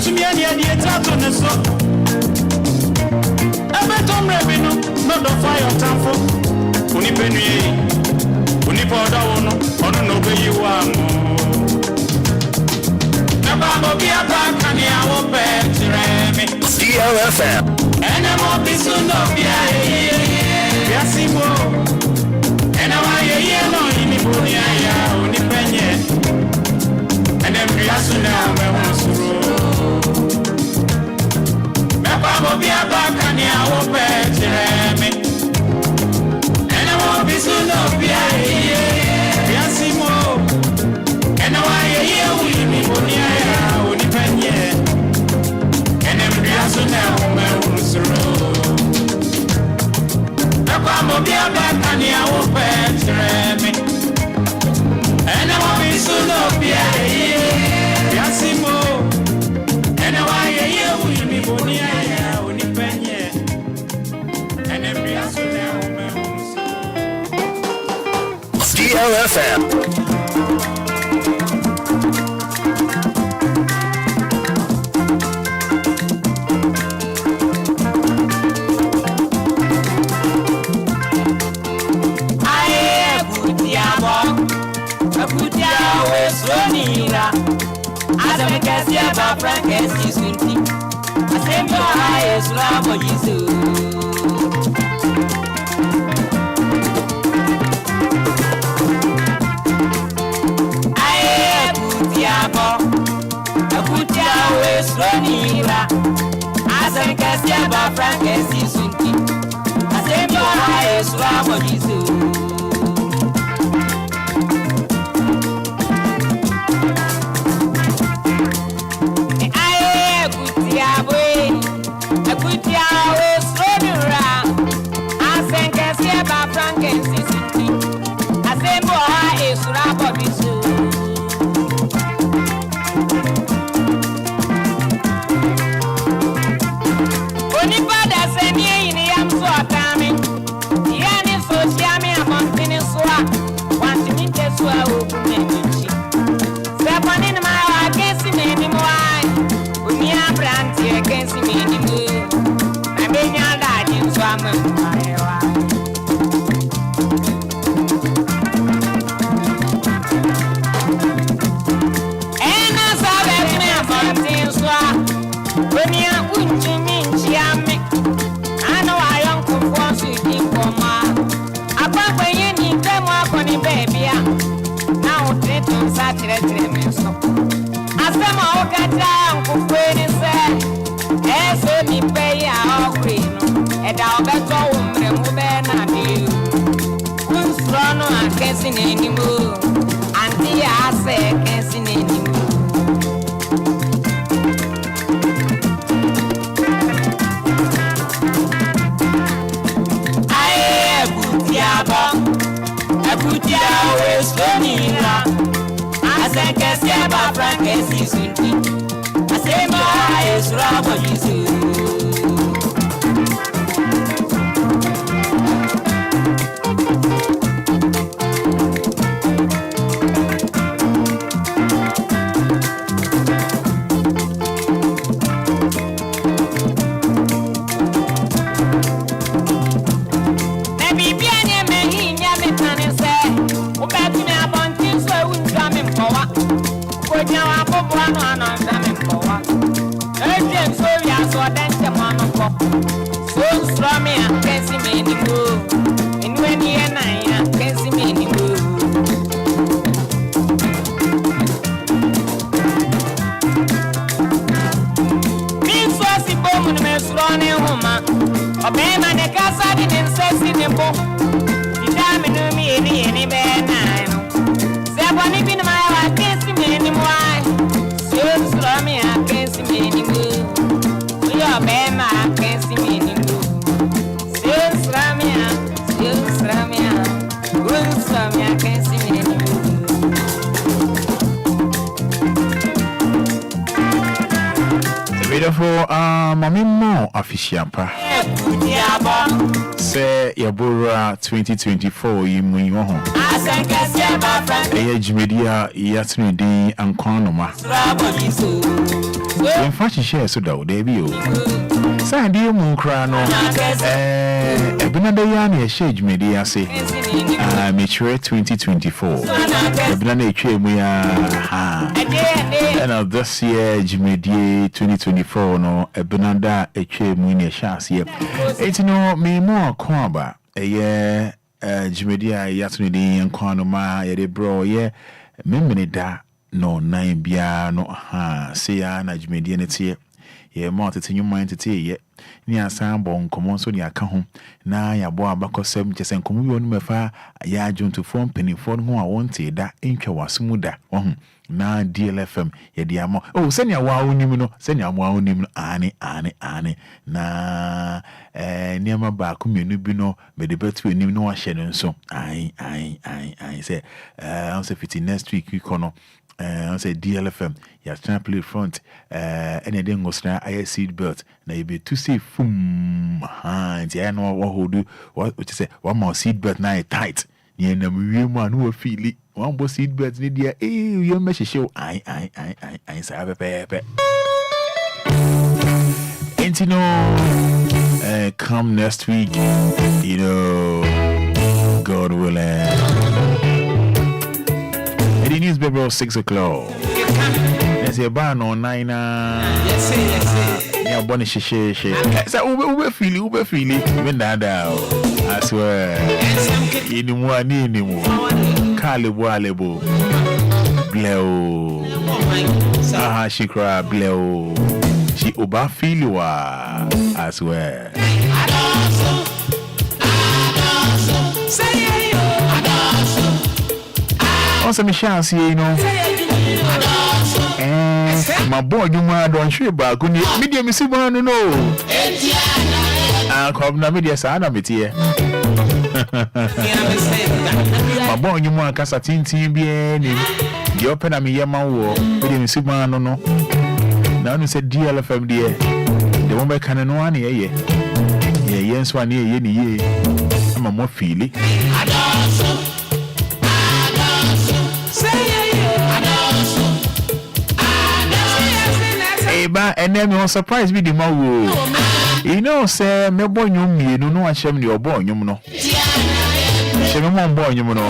Chimiani and the attack on the soul. Ever Tom Revenue, not the fire tamfo. Unipenu, Unipoda, or no, where you are. Never be a back and I will bet DLFM. And I'm all this soon of Yassimo. And I want a yellow in the Bunia, Unipenu. And then we are soon now, I want to roll. Be a back and I will bet and I won't be soon of Yassimo. And I want a year with me, Bunia, Unipenu. And then we are soon now, I want to roll. Be a back and I will bet and I won't be soon of Yassimo. And I want a year with me, Bunia. DLFM. Beautiful, Mami Mo official pa. Say Yabura 2024 yimu ho. Age media yatuni di Ankwanoma. In fact, share so that they be. Say di mu kra no. Ebinada yani share media say. Mature 2024. Ebinada etwe mu ya. And this year Media 2024 no Ebinada etwe mu ne shase ye. Eti no me mo kwaba eye Media yatuni di Ankwanoma ye de bro ye memene da no nine bia no say ya na Media ne tie ye mo tete nyuma tete ye ni asan bon komo so ni aka ho na ya bo abakosem chese nkomo bi onu mefa ya adwonto fon penifon ho a wonte da entwa wasum da na DLFM ye dia mo senia wa onim no senia mo onim no ane na niama ba ko menu bi no me de betu enim no wa hye no nso ai say on se fiti next week we kono on say DLFM ya try play front any dey ngosna air seat belt na you be to say fum nti I know what hold what you say one more seat belt na tight ni na we mu anu feel one more seat belt ni dia you me show ai say pepe and come next week you know God willing. The news baby 6 o'clock. There's a ban on 9. Yes. Yeah, bonnie she. So ube feel when that I swear. Inimwa ni inimu. Kalibu alebo. Bleo. Aha she cry bleo. She uba feel wa. I swear. Also, me shall see, you know. My boy, you don't sure about good medium. Miss One, no. Come now, media, Sana, me here. My boy, you want Cassatin TBN. The open at me, Yama, medium, Miss One, no. Now, you said DLFM, dear. The woman can know one, yes, 1 year, ye. I'm a more feeling. And then you surprise me the more. You know, say, me boy, you know, I shame your boy, you know. Shame one boy, you know.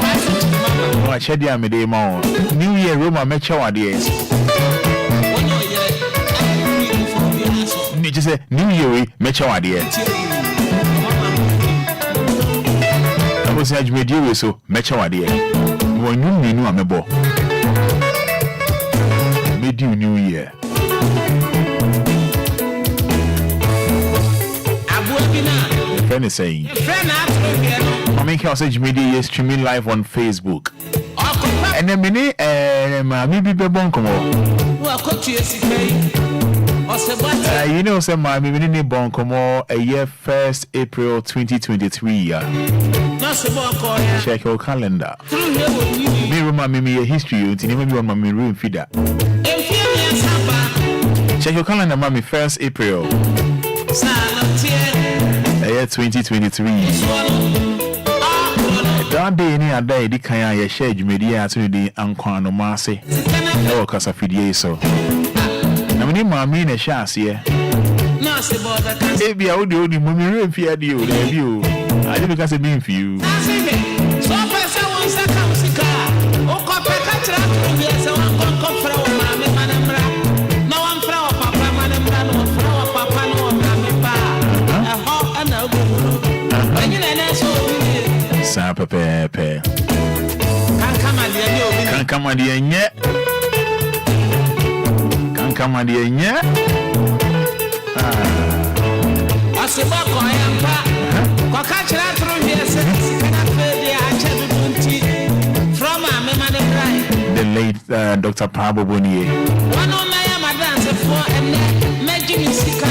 I shed ya me day more. New Year, Roma, make sure, dear. You just say, New Year, make sure, dear. I was saying, you do so, make sure, dear. When you know, I'm a boy. Made you New Year. Friend is saying, I make your message media is streaming live on Facebook. And then maybe be bonkomo. You know, some my mini bonkomo a year 1st April 2023. Check your calendar. Me remind me a history. You never be on my room feeder. Check your calendar, mommy. 1st April. Year 2023. That day, any other day, the kind of share media to the Ankwanoma say, "Oh, cause of video so." I mean, my main a chance here. Maybe I would do the mommy room for you. I didn't because it mean for you. Sapa pepe. Can't come on the end yet. Can't come on the end yet. I said, I am back. Catch that through here. From my the late Dr. Pablo Bonier. One of my dance for and making music.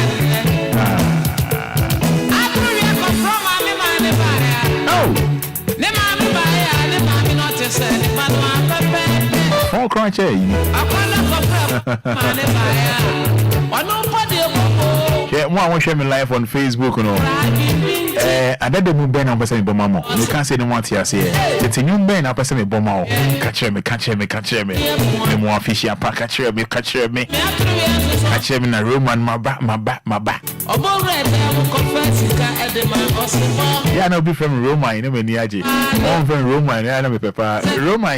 Oh, crunch. Oh, want to share me live on Facebook, you know. I did the move and person bomb. You can't say no one here. It's a new man, I person bomb. Catch me. The more fishy, I pack catch me. Catch me in a room and my back. Yeah, no be from Roma, you know, when Yaji. One from Roma, and I know Pepper. Roma.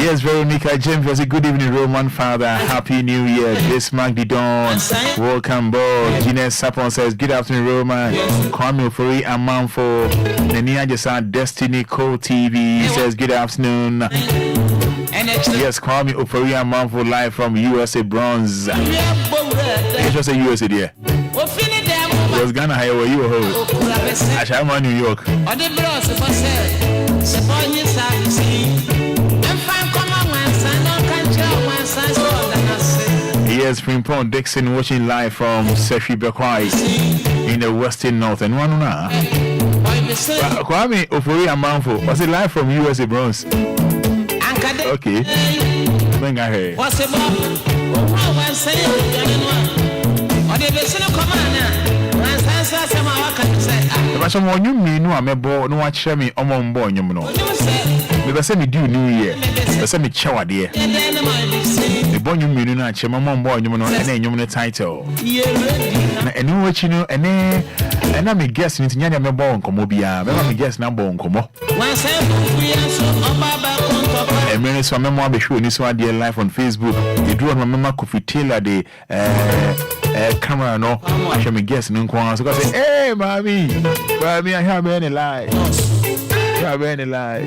Yes, Veronica James was a good evening, Roman father. Happy New Year. Bismarck the Dawn. Welcome, board. Gines Sapon says, good afternoon, Roman. Kwame Ampadu. Nenia Jasa Destiny Co TV says, good afternoon. Yes, Kwame Ampadu live from USA Bronze. It's just a USA there. It was Ghana, how were you? I shall New York. Yes, Frimpong Dixon watching live from Sefi Bekwai in the Western North. And one now. Kwame Ampadu was it live from USA Bronze? Okay. Bring her here. What's it about? If I want you mean no, I'm a boy, no one share me on boy, you know. Maybe send me do New Year, send me chow dear. The boy you mean no, I'm on boy, you know, and then you know the title. And you what you know, and I'm guessing it's Nyanya me born Komobia, I'm guessing I'm born Komo. And many so memoir be showing this one dear live on Facebook. You do on my mama Kofi Taylor the camera no, I shall be guessing Enquires. So I say, hey, mommy, I have any lie. You have any lie.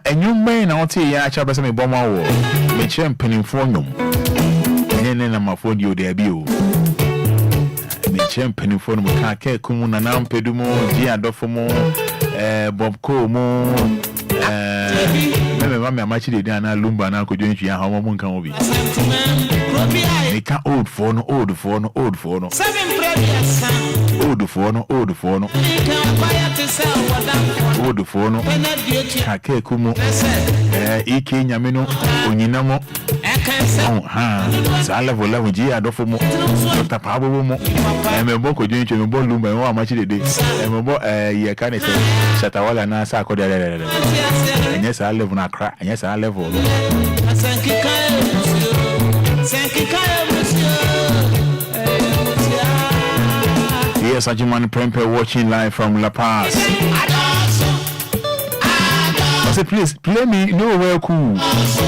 And you may not tell you, I shall be some bomber war. Me championing for you. And then I'm a phone you there, you. Me championing for you. Kake Kumuna Nampedumo, Gia Dofomo, Bob Como, Mamma, I'm actually down Lumba and I could join you. How one can be. They can't old phone. Old phone. Old phone. Kake Kumo, Ike Yamino, Uninamo, Salavu Gia Dofomo, Dr. Pablo, and a book of doing to Lumba and how much it is. And a boy, you can't say, Shatawala Nasa, and yes, I live on a crack, and yes, I live on. Yes, Ajuman Prempe watching live from La Paz. I said, please play me Nowhere Cool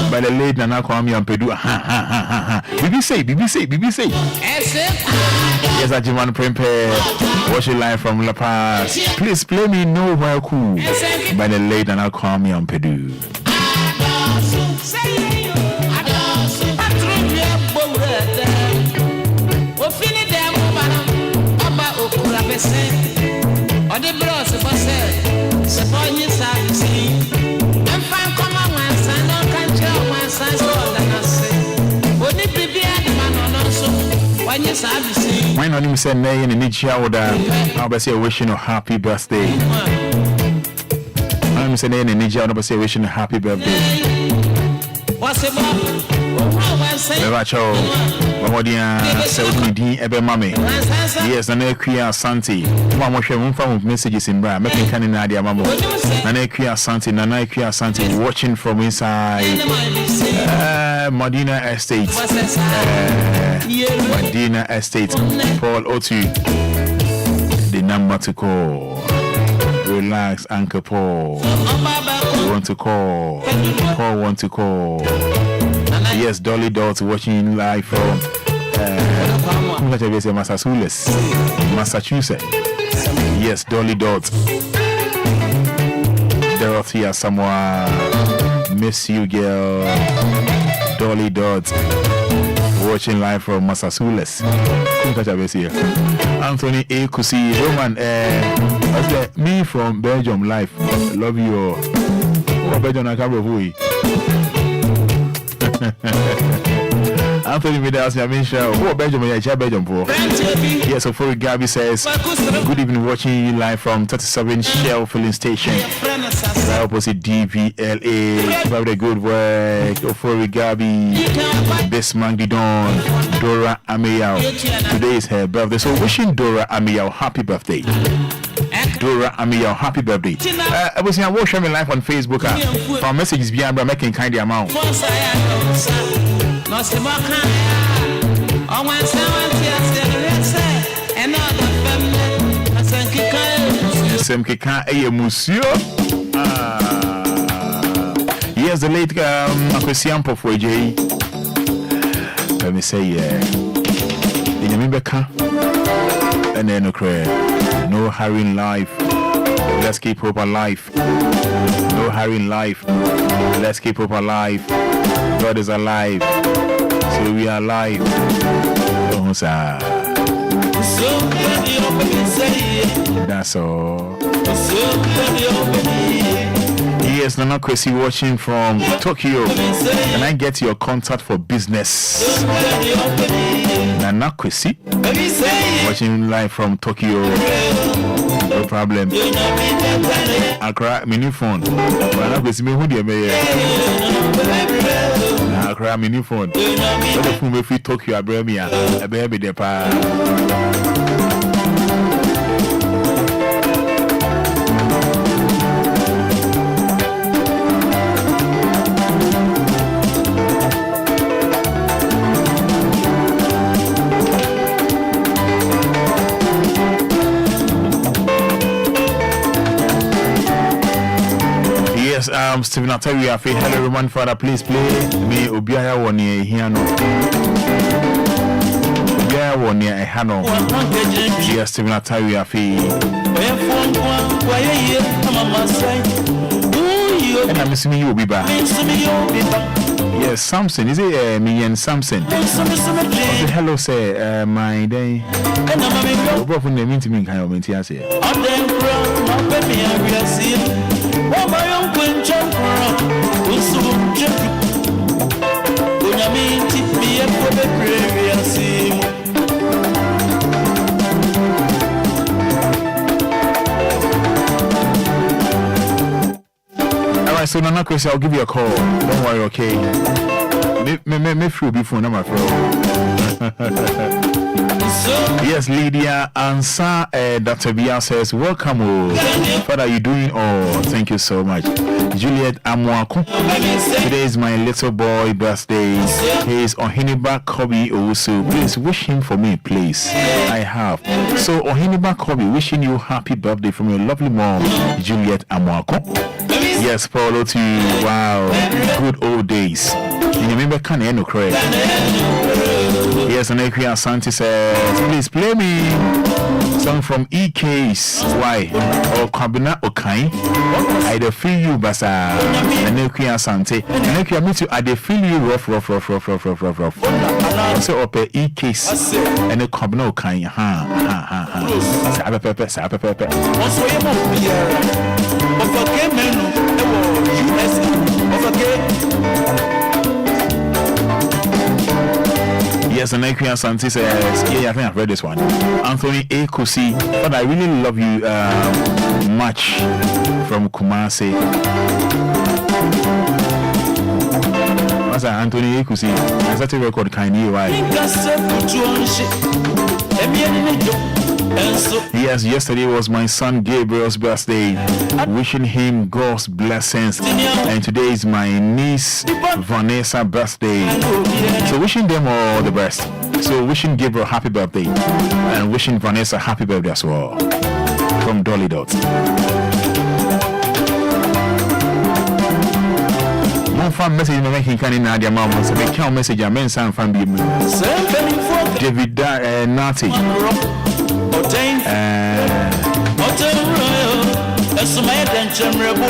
by the late Nana Kwame Ampadu. BBC. Yes, Ajuman Prempe watching live from La Paz. Please play me Nowhere Cool by the late Nana Kwame Ampadu. On the bros of us, support you, Savi. And find common ones, and no country, one size older than us. Would it be the man on also? When you Savi, my name is Nay in the Nichia order. I'll say wishing a happy birthday. I'm saying in the Nichia, I'll say wishing a happy birthday. What's it about? Bevacho, Bamodia, Saudi, Ebe Mame. Yes, an Enquires Santi. Mamma share from messages in Bra, making Canada Mamma. An Enquires Santi, an Enquires Santi, watching from inside Medina Estate. Medina Estate. Paul Otu, the number to call. Relax, Uncle Paul. Want to call. Paul want to call. Yes, Dolly Dots watching live from Massachusetts. Yes, Dolly Dots. Dorothy Samoa. Miss you, girl. Dolly Dots watching live from Massachusetts. Anthony A. Kusi. Roman, me from Belgium live. Love you all. Belgium, I can't Anthony Midas, I mentioned, oh, Benjamin, Belgium. Yes, so for Gabby says, good evening, watching you live from 37 Shell filling station. Right opposite DVLA. Keep up the good work. For Gabby, Bismarck Didon, Dora Ameyao. Today is her birthday, so wishing Dora Ameyao happy birthday. Dora Ameyao happy birthday. I was saying, watch me live on Facebook. For messages beyond making kind of amount. Sem que can a monsieur. Yes, the late Kwame Ampadu J. Let me say, in a member and then no hurry in life. Let's keep hope alive. No hurry in life. Let's keep hope alive. God is alive. So we are alive. Oh, sir. That's all. Yes, Nana Kwesi watching from Tokyo. Can I get your contact for business? Nana Kwesi watching live from Tokyo. No problem. Accra mini phone. Nana Kwesi me who dey Accra mini phone. So the phone me free Tokyo abremia. Ebe be dey pa. Yes, Stephen, I'll tell you, I feel hello, Roman Fada, please play me Obiara one year here. Obiara one year, Hano. Yes, Stephen, I'll tell you, I feel. And I'm missing you, Biba. Yes, Samson, is it me and Samson? Hello, say, my day. What from the mean to me, kind of mention, I say. Oh, my uncle jump around. Alright, so Nana Kwesi, I'll give you a call. Don't worry, okay? Me free before number for. Yes, Lydia Ansa, Dr. Bia says, welcome. What are you doing? Oh, thank you so much. Juliet Amwako. Today is my little boy birthday. He is Ohiniba Kobi also. Please wish him for me, please. I have. So, Ohiniba Kobi, wishing you happy birthday from your lovely mom, Juliet Amwako. Yes, Paulo to you. Wow, good old days. You remember Ghanaian correct? Yes, and Enquires Santi says, please play me song from EK's Why or Kabina Okai. I dey feel you, Basa. And Enquires Santi. And Enquires meet you. I dey feel you rough. So up EK's and the Kabina Okai. Sabe pepe. Yes, and Enquires Santi says, yeah, I think I've read this one. Anthony A. Kusi, but I really love you much from Kumasi. What's that, Anthony A. Kusi? I started to record Kanye, right? Yes, yesterday was my son Gabriel's birthday. Wishing him God's blessings. And today is my niece Vanessa's birthday. So wishing them all the best. So wishing Gabriel happy birthday. And wishing Vanessa happy birthday as well. From Dolly Dot. One fan message making can in Nadia Mama. So they can't message a men's and fan be David Nati.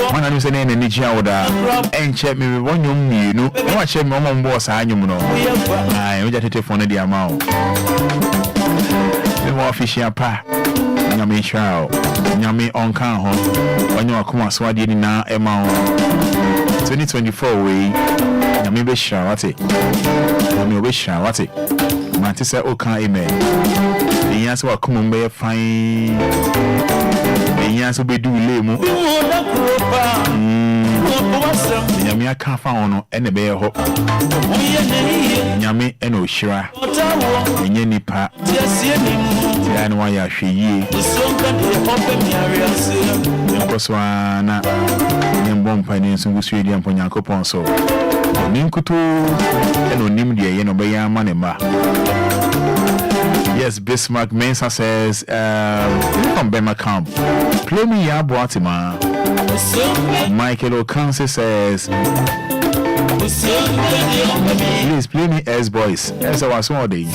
One of them said, "Energy order and check me with 1 you know. I check my mom boss. I know. I just take phone the amount. The more official pa. Nyame show. Nyame on can home. When you are come swadi na amount. 2024 way. me be shawati. Me be shawati. Mate say okan amen. The answer wa come be fine. The answer be do lemu. Nyame aka fa ono ene be ho. Nyame ene ohyira. Enye nipa. Ya no ya hweye. Nkoswa na nyembom pani nsungusu edi ampo Nyankopon so. Ninkuto ene onim de ye no be ya ma ne ma. Yes, Bismarck Mensa says, from Bema Camp, play me ya boatima. Michael Okanse says, please play me S Boys. As I was one day.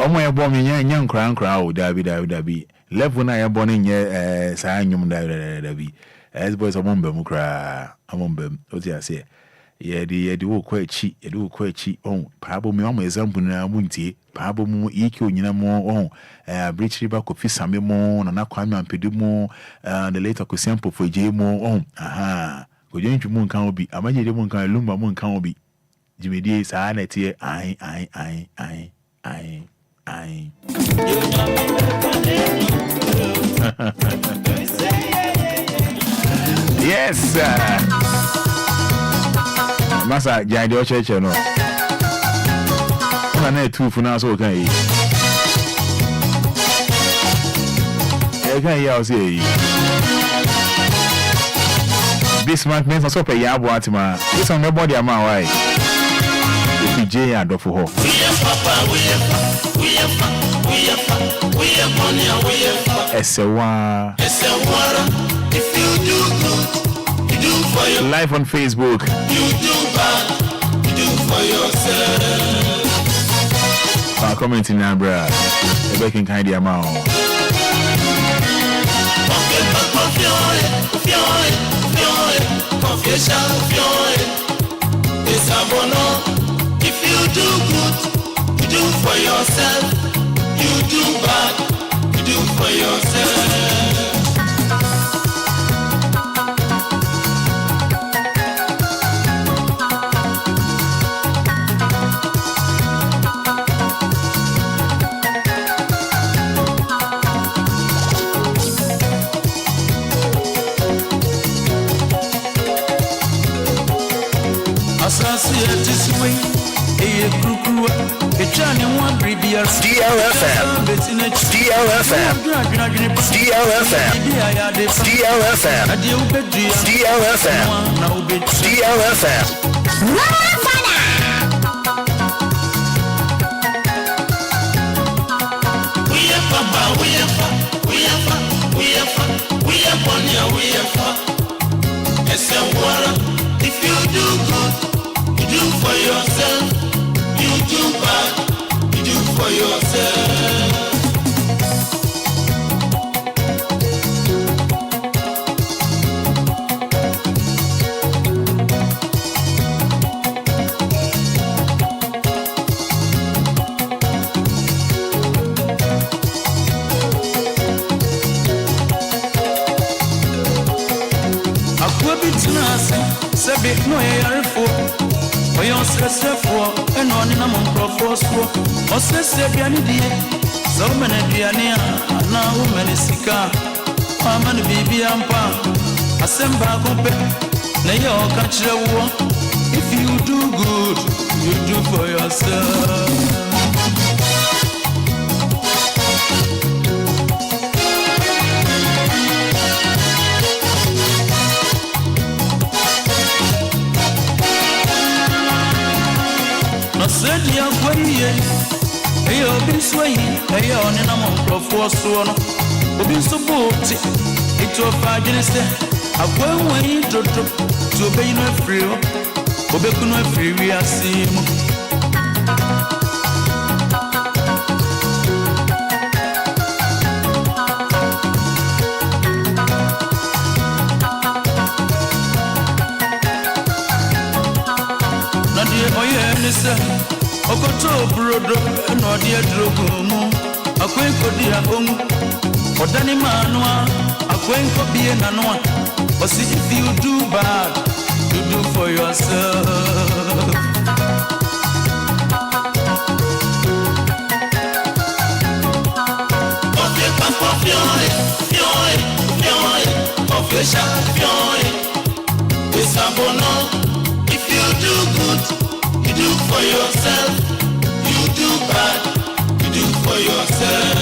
Oh, my bomb in young crown crowd, Dabi. Left when I am born in your Sanyum Dabi. S Boys among them cry among them. What do I say? Yeah, the quite cheap, oh, Pabo me on example na munti, Pabo mu EQ nyina mo Bridge River Coffee Sammy mo, na Kwame Ampadu mo, the later ko sample for J mo aha. Go join you moon can be, amaje de moon kan Lumba moon can be. Jimmy D sa na tie I. Yes, sir. Masa jai de church no. Na two for now so kan yi. E kan yi o say. Bismarck means so pay ya bo atima. This on nobody am why. If J adofo ho. Esewa. If you do good, you do for your live on Facebook. You do bad, you do for yourself. Comment in Abra. The baking kind of amount. If you do good, you do for yourself. You do bad, you do for yourself. DLFM. If you do good, you do for yourself. You do bad, you do for yourself. Sabi no yarfo oyo sesefo eno ni na mo profosfo o sesebiani die so mena duane na wo mena sika amana bibi ampa asemba kompe na yo ka kire wo. If you do good, you do for yourself. Said ya kwaye ayo biswai ayo ne na mo profo so no obi so boti ito fa gene se akwanwai toto to be no free obeku no free wi asimu na die oye ne se okoto brodo no dia drogumu akwenko dia omu odani manwa akwenko bie nanwa. But if you do bad, you do for yourself. If you do good, you do for yourself. You do bad, you do for yourself.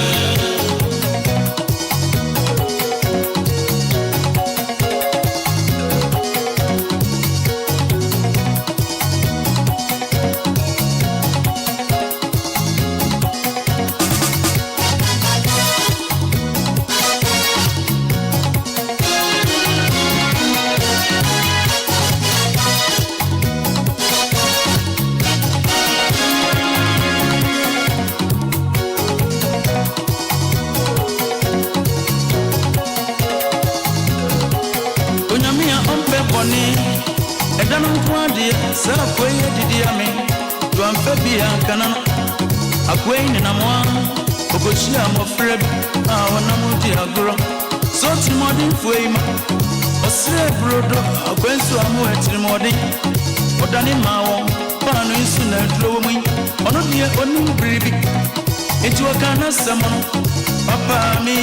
Papa me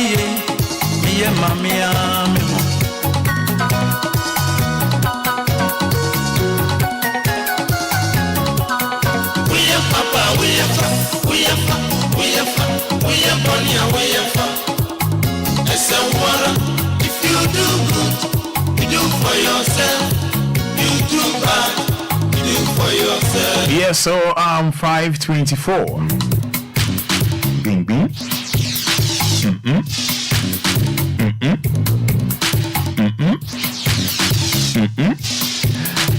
mammy. If you do good, you do for yourself. You do bad, you do for yourself. Yes, so 5:24. Bing bing.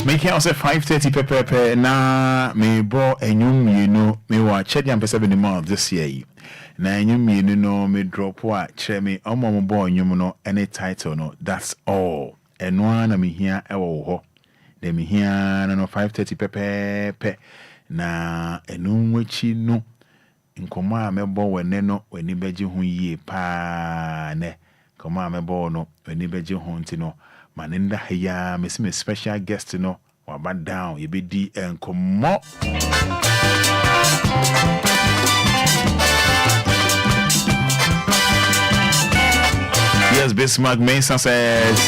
Make it 5:30 pepe na me bro enyum you know me wa check am pese be the month this year. Na enyum you know me drop wa che me omo bo enyum no any title no that's all. Enwa na me hia ewo ho. De me hia no 5:30 pepe na enum wachi no nkomo a mebo wene no weni beje ho yie pa ne komo a mebo no weni beje ho ntino maninda haya me special guest no waba down ye be di enkomo. Yes, Bismarck Mason says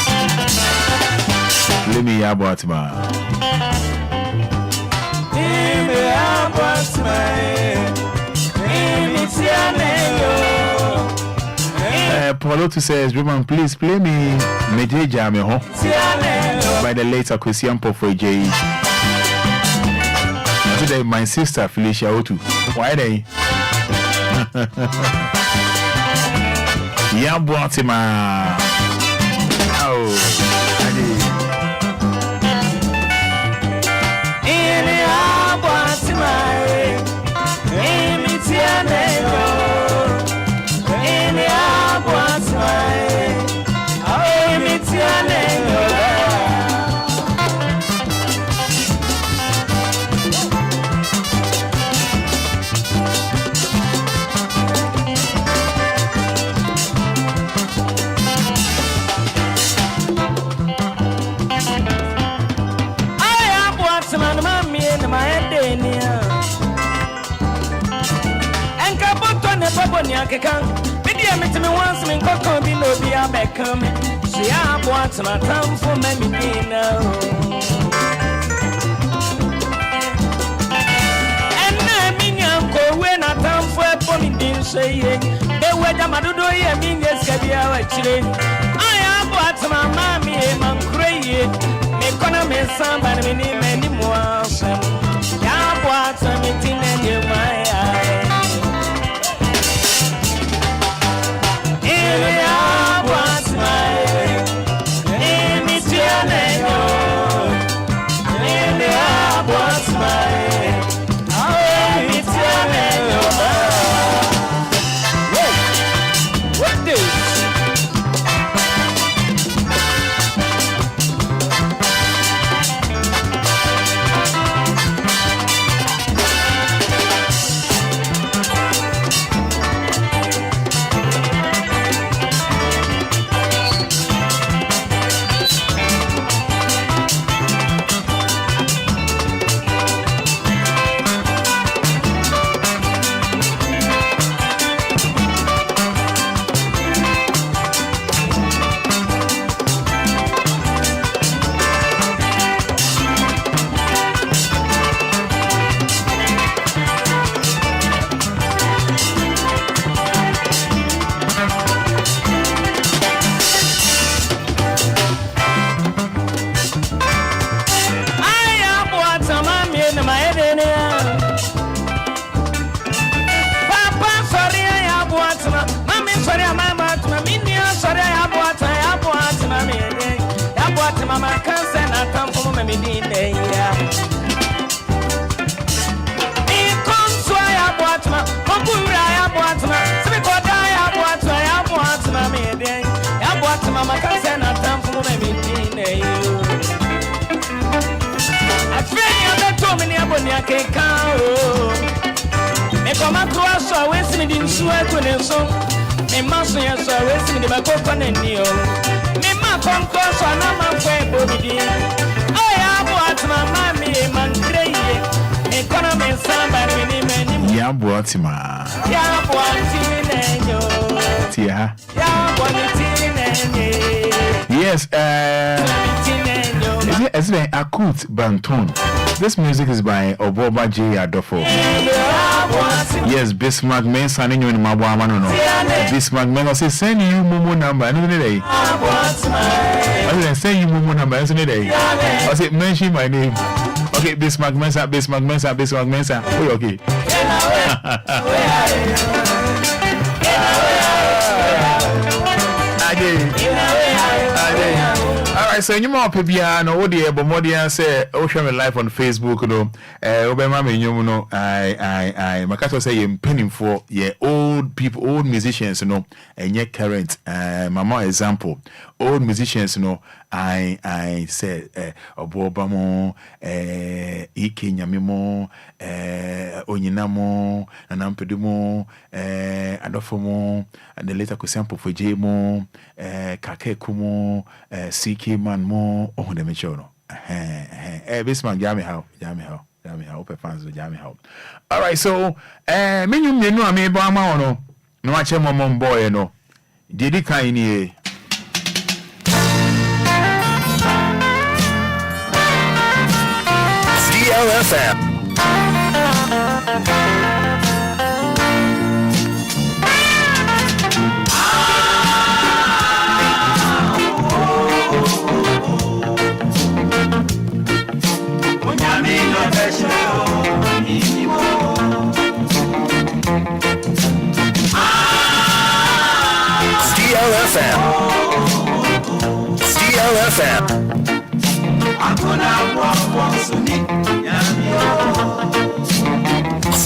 let me about ma Paulo says, Roman, please play me Meje Jame ho by the late Akwesiam for J. Today, my sister Felicia Otu. Why they? Yeah, Boatima. Oh, Media met me once, me cock be no be a back coming. See, I want my time for many now. And I mean, uncle, when I time for a pony didn't say, they were the Madudo, I mean, yes, can be our children. I am what my mammy and I'm crazy. Make on a mess, somebody many more. Yeah, what's a meeting and my eye. me dinner. In Conswaya Boatma, Mopura Boatma, Smikodaya Boatma, me then. Yaboatma, Macasana, Tampo, me dinner. I feel you told me about your cake. Me come across, so wasting in sweat when it's so. Me master, yes, so wasting in my coconut and you. Me ma come cross, and I'm a fair body. I have what my mammy, man, cray. Economy, somebody, many. Yaboatima. Tia. Yes, it's an Akut Banton. This music is by Oboba J. Adolfo. Yes, Bismarck men signing you in Mabama. No, Bismarck men say send you Momo number another day. I didn't say you Momo number another day. I said mention my name. Okay, Bismarck Mensa. Oh, okay. Alright, so you more Pebia, no, dear, but more dear say, Ocean Life on Facebook, no, Obama, you know, I, Makato say, you're penning for, yeah, old people, old musicians, you know, and yet current, Mama example, old musicians, you know, I said, Obama, Ike Nyamimo, Onyinamo, and Ampedumo, Adofomo, and the later sample for Jmo, Kakekumo, CK man more, oh, the Michono. Bismarck, Jammy how, open fans with Jammy how. All right, so, menu, you know, I may buy my no, no, I check my mom boy, you know, did he kind of DLFM. DLFM.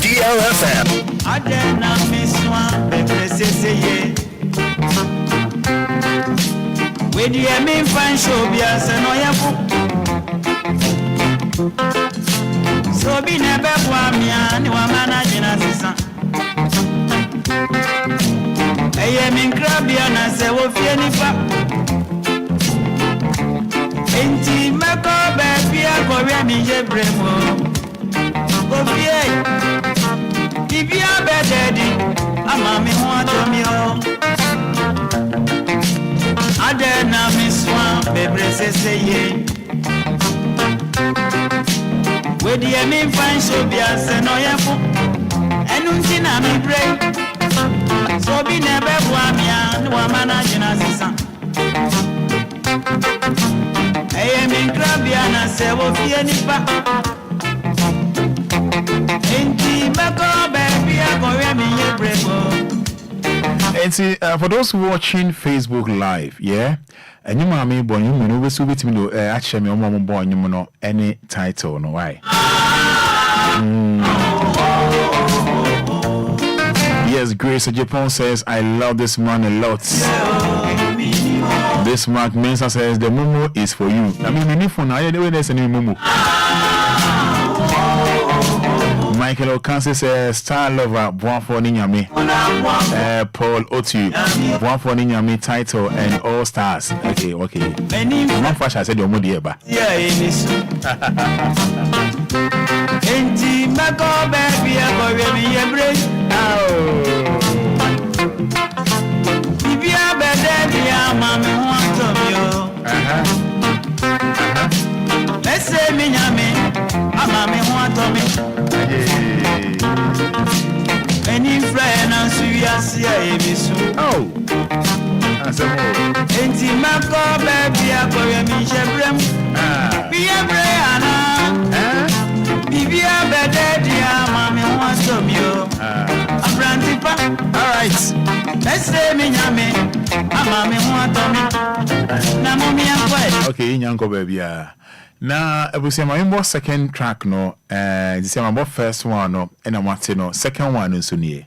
DLFM. Adena miswa bepreseseye. We di emi fan show bia se no yafu. So bi ne be bua mia ni wa mana jina sisa. Eye min krabia na se wo fie nifa. Enti meko be bia ko we mi je bremo. Go fie. Ibia be dedi ama mi ho atomi o. Adena miswa bepreseseye. We di emi fan show bia se no yafu. Enu nti na mi pray. So be never wamia, no mana jina sisa. I am in Krabiana, say, will be any back. Ain't Mako, baby, I'm going to and see, for those watching Facebook Live, yeah, and you mammy born, you know, we with me to actually, my mom born, you know, any title, no why. Yes, Grace of Japan says, I love this man a lot. This Mark Mensa says, the Momo is for you. I mean, any phone, I know there's any Momo. Michael Okansi says, Star Lover, Bon for Ninyame. Paul Otu, Bon for Ninyame title and All Stars. Okay. I'm not fresh, I said, your moody eba. Yeah, it is. Enti Mako, baby, I'm going to break. Ibia bededi ya mami wanto mio. Let's say mi nyame, mami wanto mi. Any friend and suya ebisu. Oh, that's a more. Enti Mako baby akoye mi shebrem. Biya breana. Ibia bededi ya mami wanto mio. All right. Let's say me nyame, ama me ho atomi. Na mo mi akwai. Okay, nyanko baby. Na ebusia my imbo second track no this my imbo first one no and I want to know second one nso nie.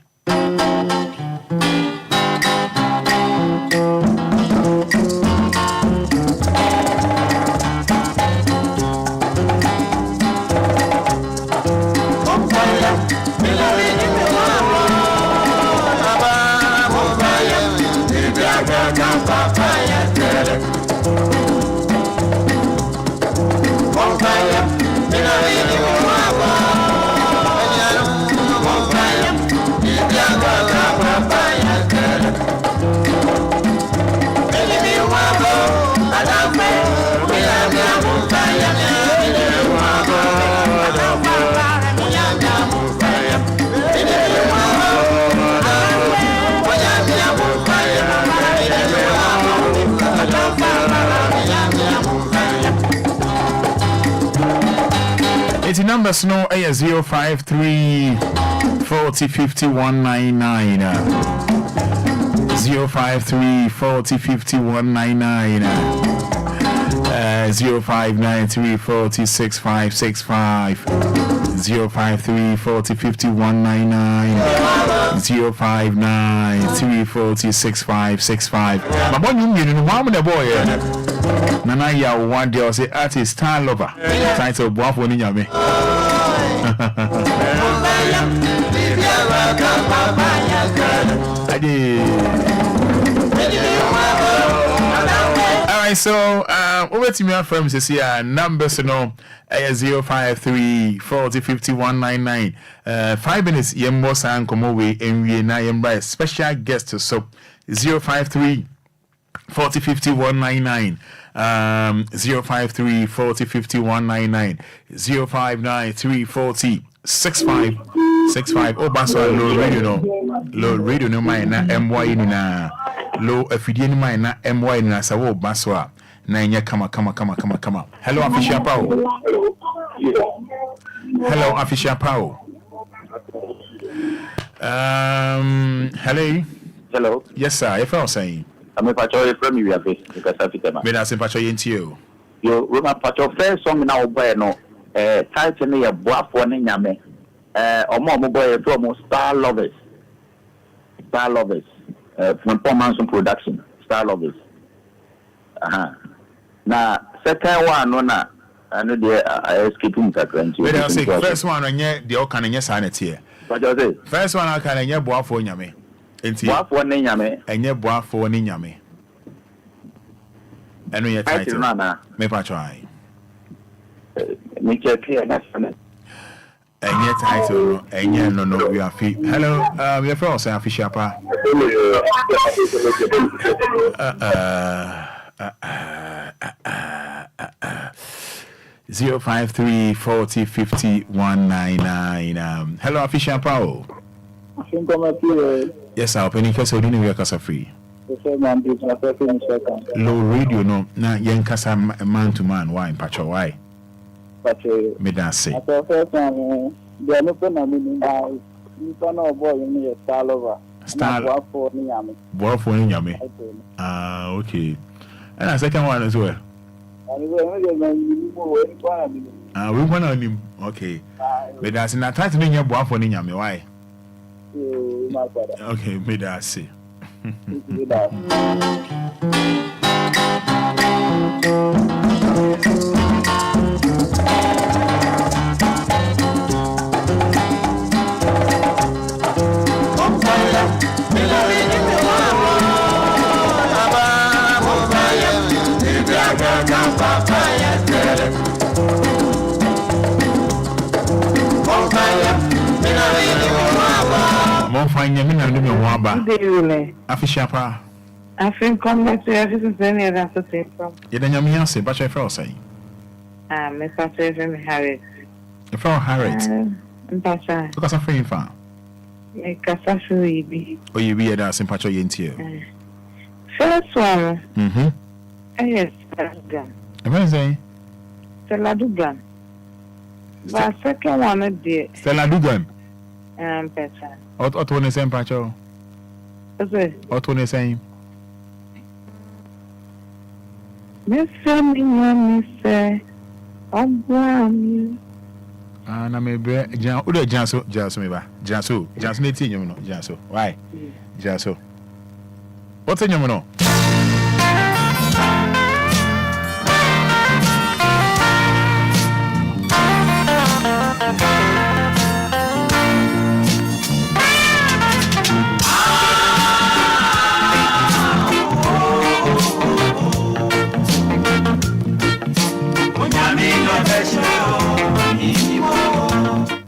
The numbers no 053 40 50 199 053 40 50 199 0593 40 6565 053 40 50 199 059 40 6565. My boy, you know, one the boy. Nana ya one day say artist star lover. Title Boaf on Yame. Alright, so over to me from here numbers no 053 40 50 199 5 minutes yembo san come away and we na yemba special guest so 053 40 50 199 053 40 50 199 059 340 65 65. Oh, basso low radio no mine na MY na low afidie no mine na MY na sawo basso na nya kama. Hello Afisha Pao. Hello Afisha Pao. Hello. Yes sir, if I was saying I'm a patrol from you because I fit. Me na sympathy into you. You remember patrol first song now boy no title me a boy for ni nyame omo boy from Star Lovers from Performance Production Star Lovers na second one no na ano dey escaping kakranti. Wait I say first one onye dey o kan nye sanity here. Patrol say first one kan nye boy for nyame. Enti boafo ne nyame enye boafo ne nyame eno ye title me pa try me clear na sana enye title enye no we are fit. Hello we are from say official pa 053 40 50 199 hello official pa. Yes, I'll penny case odini we kasa free. Low radio no na yen kasa man to man why in patcho why? Me da say. Star for ni nyame. Ah, okay. And a second one as well. We want on him. Okay. Me da say na try to be boy for ni nyame why? Okay, me that see. Mo find you na me waba. Afisha pa. Afin come to everything that to say from. You don't nyame ase, but you feel say. Me say from Harriet. You feel Harriet. Mpasa. Because I'm free fa. Me kasa shuibi. O you be that sympathy yentio. First one. Yes, Dugan. What say? Stella Dugan. But second one dey. Stella Dugan. Pesa. What one say pacho? What one say? Me say Obuami. Na me bre ude janso me ba. Janso ne ti nyum no, janso. Why? Janso. What's in nyum no?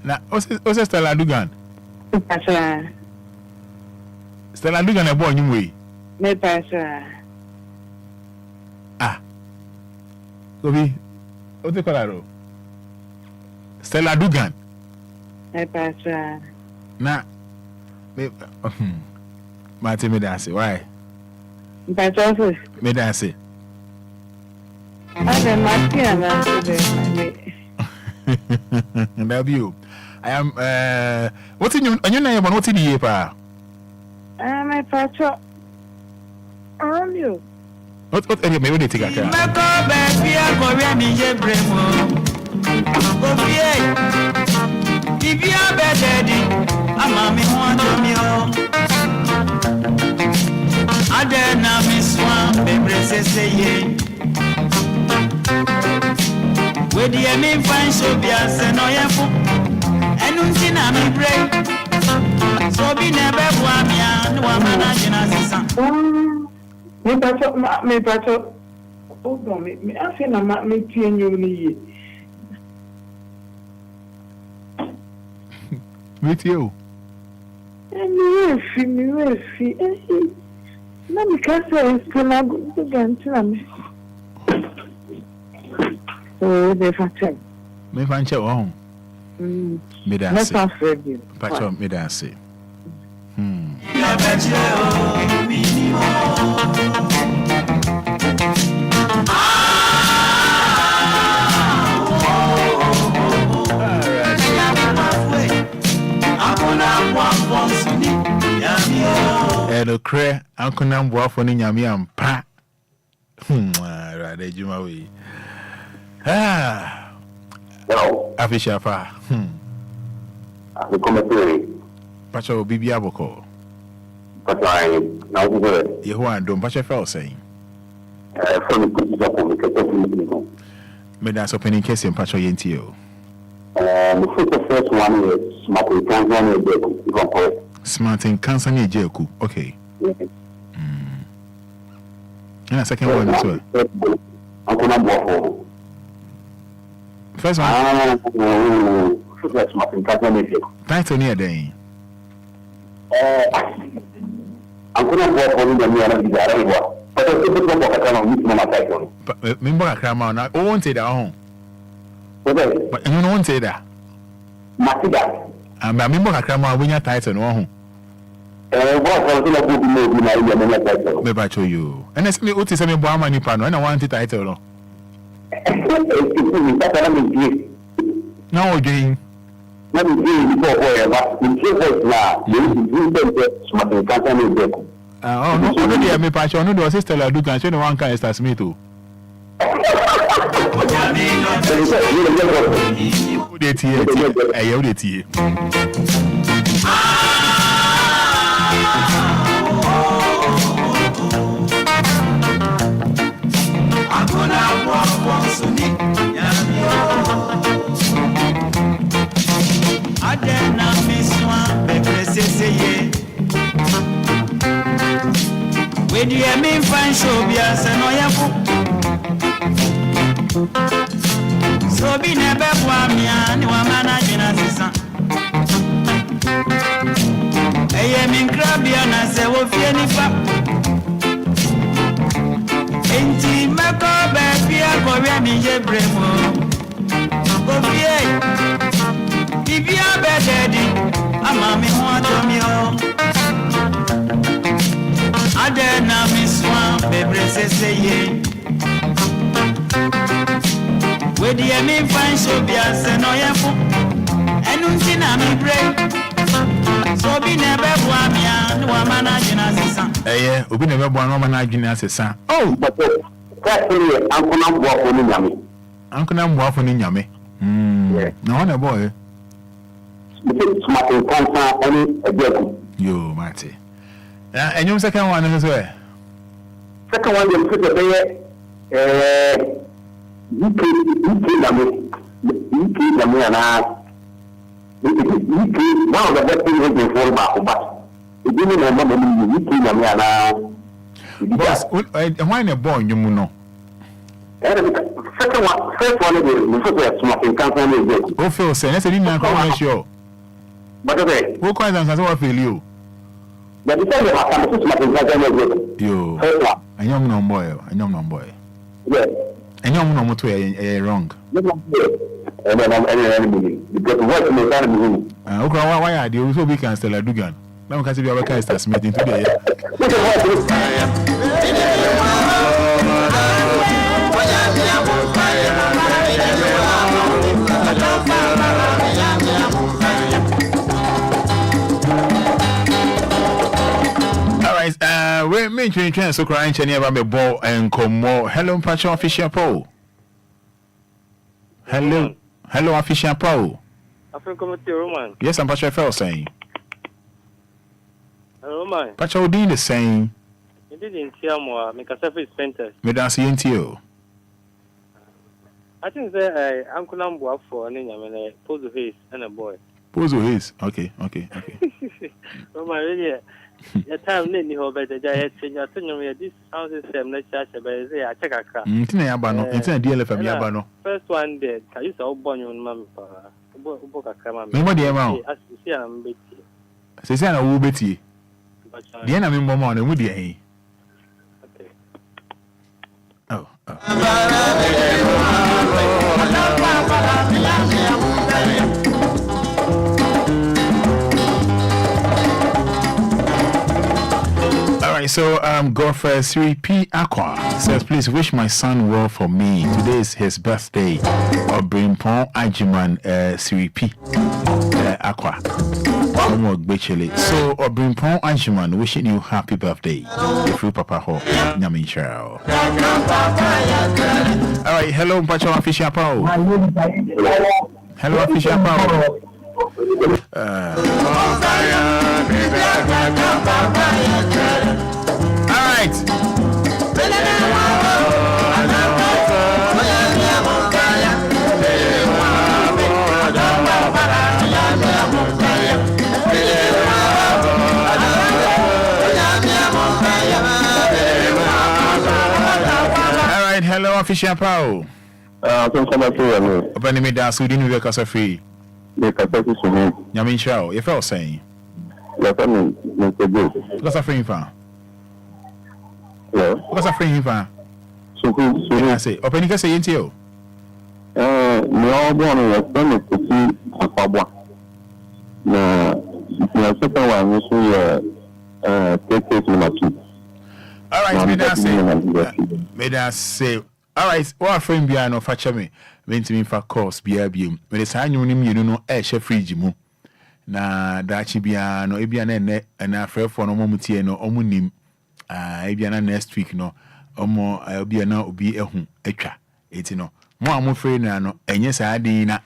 Na ose Stella Dugan. Pasa. Stella Dugan e boy nyum we. Me pasa. Obi. O te kolaro. Stella Dugan. Me pasa. Na me Mate me dance. Why? Pasa so. Me dance. Ada mati ana so de. Love you. I am what's in your name? What's in the year pa? My pasa. You. What maybe they take a car. Mako baby akoria ni je bremo. Ofie. Bibia bededi ama mi ho adomi o. Ade na mi swa bebre seseye. We di emi fan so bia se no yefo. Enu nti na mi break. So bi na be bo amia no amana jina sisa. Me pasa. Hold on, me afi na me tie nyu ni yi. With you. Me fi. Na mi kasa Stella Dugan tira me. Oh, de fatem. Me fanche o. Me dance. Let's not forget. Pacho me dance. Edo kre ankona mboafo ni nyame ampa. Rade juma we. Hello. Afisha fa. Aku komentari. Pacho bibi aboko. Patai, na ugo. Yeho andom pacho fa osen. From the communication. Me da so penin kese pacho yenti o. The first one is smoking Tanzania Beku. Smarting cancer ni jeku. Okay. And the second one as well. First one. Smoking Tanzania Beku. Title near day. I'm going to work on the Mia. But I think I'm But member a crama now. Oh, won't say that home. But you don't say that. Matida. I'm a member a crama when your title no home. Maybe I show you. And it's me who is a Bama Nipano, and I want the title. No, again. Let me see before in case now, you smoking Tanzania Beku. Oh, no, already I may patch on the sister I do can show one kind of me too. When you mean fine show be as an oyafo. So be never wamia, no mana genasa. I am in Crabian as I will fear any fap. Ain't Mako baby, I go around in your bremo. Go be if you are better, I'm a me want me all. Ade na mi swan bebre seseye. We di emi fan so bia se no yefo. Enu nti na mi break. So bi na be bo amia no amana gina sesa. Obi na be bo amana gina sesa. Oh, but actually Ankwanoma bo ko ni nyame. Uncle Namwa ni nyame. No na boy. Smart confa any again. Yo, Mate. And you second one as well. Second one you put the UK one of the best things we fall back, but it didn't remember the boss, why not born, you know? Second one, first one is smoking cancer. Oh, Phil, say, that's a dinner show. But okay, who quite as I feel you? but the same about smoking cancer. You, a young no boy, a young no boy. Yes. And young no more to wrong. And then I'm enemy because what may tell me. Why are you so we can still a dugan? Now, can see your cast meeting today. Alright, we're making so crying about me ball and come more. Hello, Pacho Official Paul. Hello, Official Paul. African Committee Roman. Yes, I'm Pacho Fell saying. Roman. Pacho doing the same. You didn't hear more. Make a surface painter. Me dance into you. I think that Uncle Lumba for an Indian pose of his and a boy. Pose of his. Okay. Roman, really. The time didn't know better. I think this house is let's chat about it. I check a car. It's a DLFM Yabano. First one dead. I used to born your mum. Book a camera. Nobody amount. As you see, I'm Betty. Say, I will bet you. The enemy more than would you? Oh. Alright, so Godfrey 3P Aqua says, please wish my son well for me. Today is his birthday. Obrimpon Ajiman 3P Aqua. So Obrimpon Ajiman wishing you happy birthday. If Papa Ho Nyamin Chow. Alright, hello Pacho Official Pao. Hello Official Pao. Alright. Alright, hello Official Pao. Open me down so didn't work as a free. Nyamin Chow, you felt saying. What's a free fan? What's a free fan? I say, open you can say into you. We all born in a family to see a pabwa. The second one is take case number 2. All right, may I say, all right, what friend be no fetch me. Went me for course be a beam. When it's a new name, you know, chef frigimu. Na dachi bia no ebia na and afre for no moment here no omunim. Ebia na next week no omo ebia na obi ehu atwa. Eti no mo amofre na no enye saa din na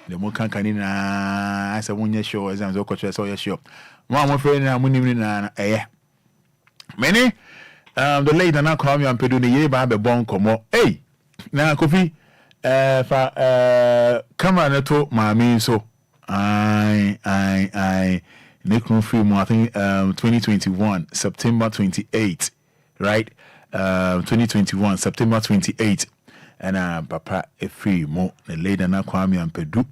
le mo kankani na asa wonye show exams okocho so ye show. Mo amofre na munim na eye. Many the late na Kwame Ampadu ne ye ba be bon komo. Hey, na Kofi camera neto mami so I Nick film I think 2021 September 28, right? 2021 September 28, and papa a free mo the lady na Kwame Ampadu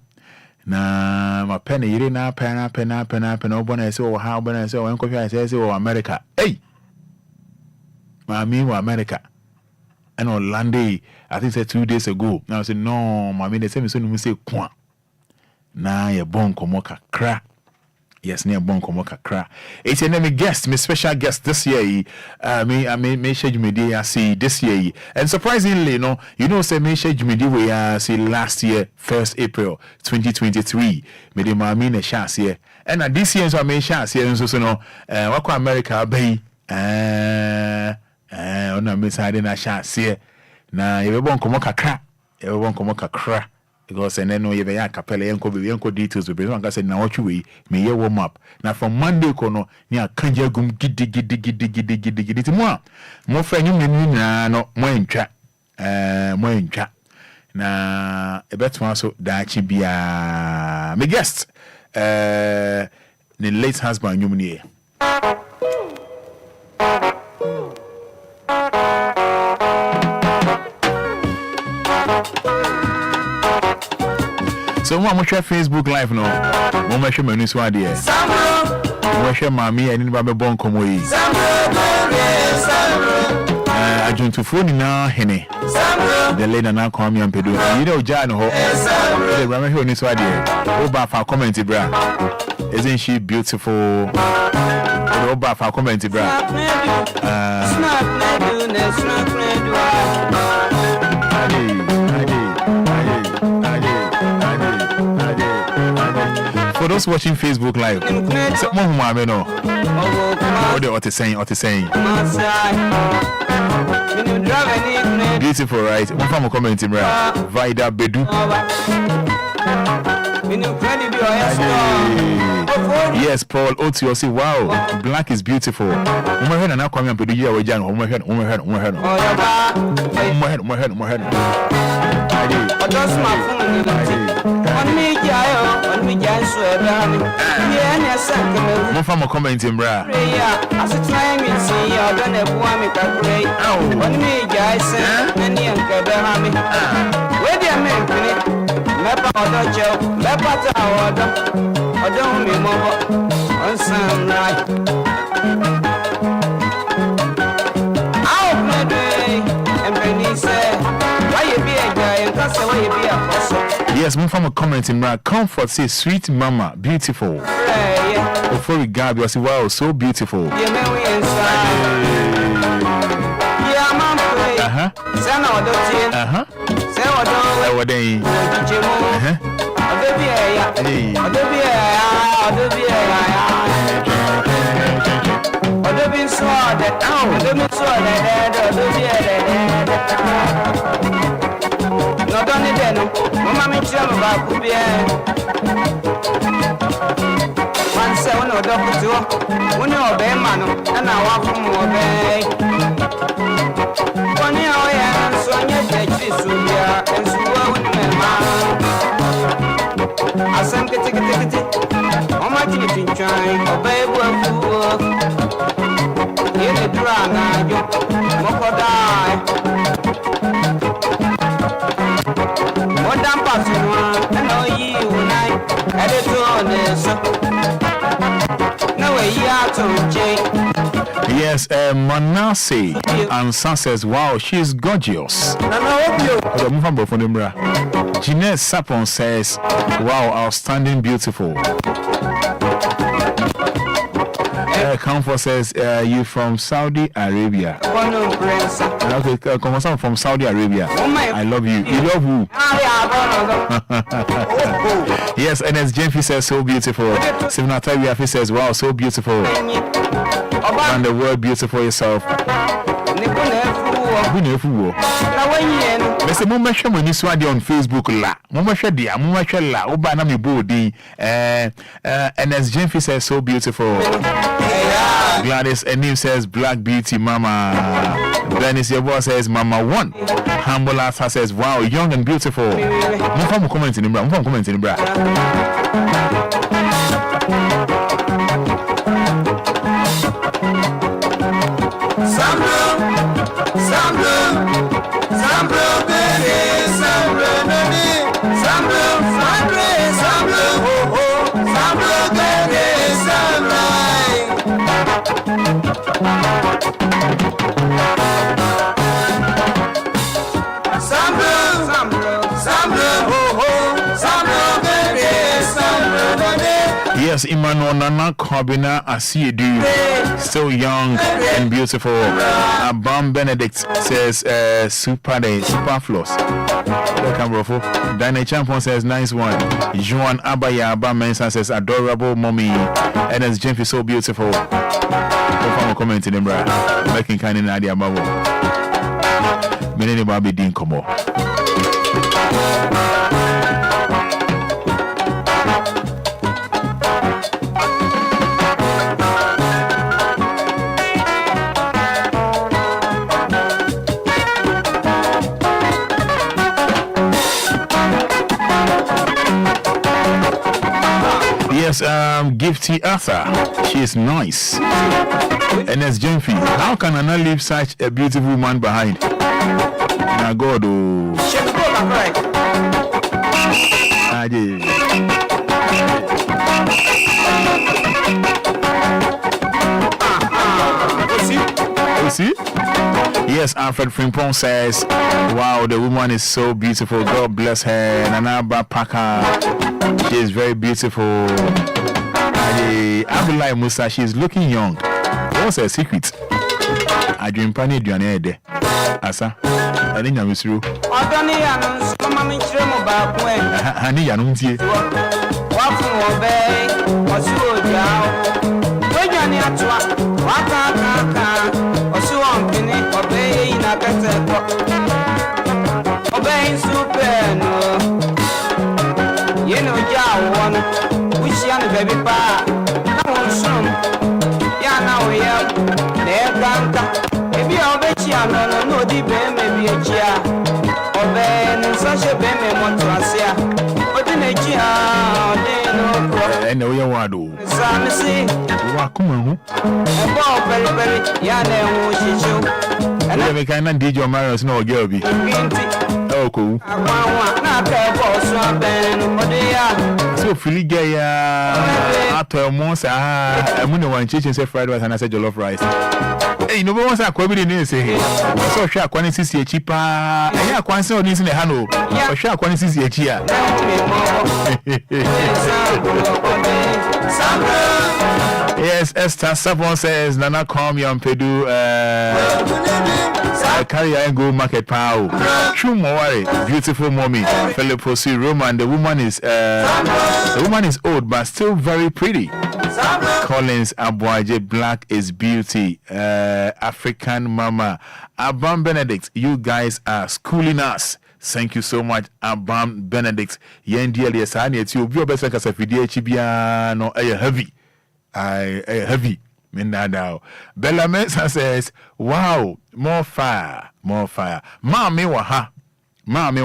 na my pen yire na pen obona say how obona say when Kofi say America. Hey, mami America. And Orlando, I think said 2 days ago. Now I said, no, mommy, the same son say kwa. Na ye bon komoka kra. Yes, near bon komoka kra. It's a name guest, my special guest this year. Me share media see this year. And surprisingly, you know, say me share media we see last year, 1st April 2023. Me de mami ne chance here. And this year so me chance here so no wako America bay. Ona me side na chance here. Na ye bon komo kakra won't come kakra because and then we have capella and details with like I said now what you may warm up now from Monday kono near kanja gum giddy more friend you no more in chat na a better one so that she be my guest the late husband you so I'm share Facebook live no mo share menu so ade e mo share mami eni ba be bon komo yi ajun to phone na hene the lady na Kwame Ampadu you know ja no ho the bra me oni so ade e o ba fa comment bra isn't she beautiful o ba fa comment bra for those watching Facebook live, what is saying? Beautiful, right? One from a comment, Vida Bedu. Yes, Paul Otio say, wow, black is beautiful. And now Kwame Ampadu you are young. One from a comment in bra. As a time you see, you're gonna want me to pray. One me, guys, and the Uncle where the American Mapa or Joe, Mapa or don't me more on some night. Out my day, and Benny said, why you be a guy and that's the way you be a person. Yes, one from a comment in Brad Comfort says, sweet mama, beautiful. Before we got you, I say, wow, so beautiful. Yeah, man, we inside. Yeah, man, play. Send out the team. Send out the not only then, Mamma Mitchell about Kubier. One seven or double two, when you obey Mano, and I walk from obey. One year, and so I get this, and so with I sent the ticket. Oh, my teaching trying, obey work. In the drama, you die. What I'm passing on, I know you and I had it on this. No way, you are to Jake. Yes, Manasseh and son says, wow, she's gorgeous. Jeanette Sapon says, wow, outstanding, beautiful. Comfort says, you from Saudi Arabia. Okay, Comfort from Saudi Arabia. I love you. You love who? Yes, and as Jennifer says, so beautiful. Simnatawi says, wow, so beautiful. And the word beautiful yourself. Mese mo mehwe mo ni so ade on Facebook la. Mo mehwe dia, mo mehwe la. Oba na me bodi. NS Jennifer says so beautiful. Gladys Enim says black beauty mama. Dennis your boss says mama one. Humble Asa says wow, young and beautiful. Mo fa mo comment ni bra. Mo fa mo comment ni bra. Yes, Emmanuel Nana Kobina Asiedu, still young and beautiful. Abam Benedict says, superfluous. Dana Champon says, nice one. Joan Abaya Abam Mensa says, adorable mommy. And as Jennifer so beautiful. Comment in the making kind of idea, Babo. Mene ba be din komo. Yes, Gifty Arthur. She is nice. And as Jenfi, how can I not leave such a beautiful woman behind? Now God, oh. See? Yes, Alfred Frimpong says, wow, the woman is so beautiful. God bless her. Nana Paka, she is very beautiful. Abdullah Musa, she is looking young. What's her secret? I dream Pani Duane. Asa, I think I'm with you. Honey, I don't see. Obeying super no. You know, one which young baby pa. Now soon. Yeah, now we have their ganta. If you obey Chiano, no, deep, maybe a chia. Obeying such a baby, Montrasia. But in a chia, they know. I know you want to. Some see. Come on. Very, very young and she. And I can't DJ Marius no girl be. Oh, cool. So, Philly Gay, after months, I'm going to want chicken say fried rice and I said jollof rice. Hey, no one's a COVID in say. So, shark quantity is cheaper. And yeah, quantity on this in the handle. For shark quantity is here. Yes, Esther Sapon says Nana Kwame Ampadu carry and go market power. True Mawari, beautiful mommy. Philippo C. Roman, the woman is old but still very pretty. Collins Abuaje, black is beauty. African mama. Abam Benedict, you guys are schooling us. Thank you so much, Abam Benedict. Yendi Eliasani, it's your best as a video chibia no heavy. Heavy. Minadao. Bella Mensa says, wow, more fire. Mommy waha. Mommy,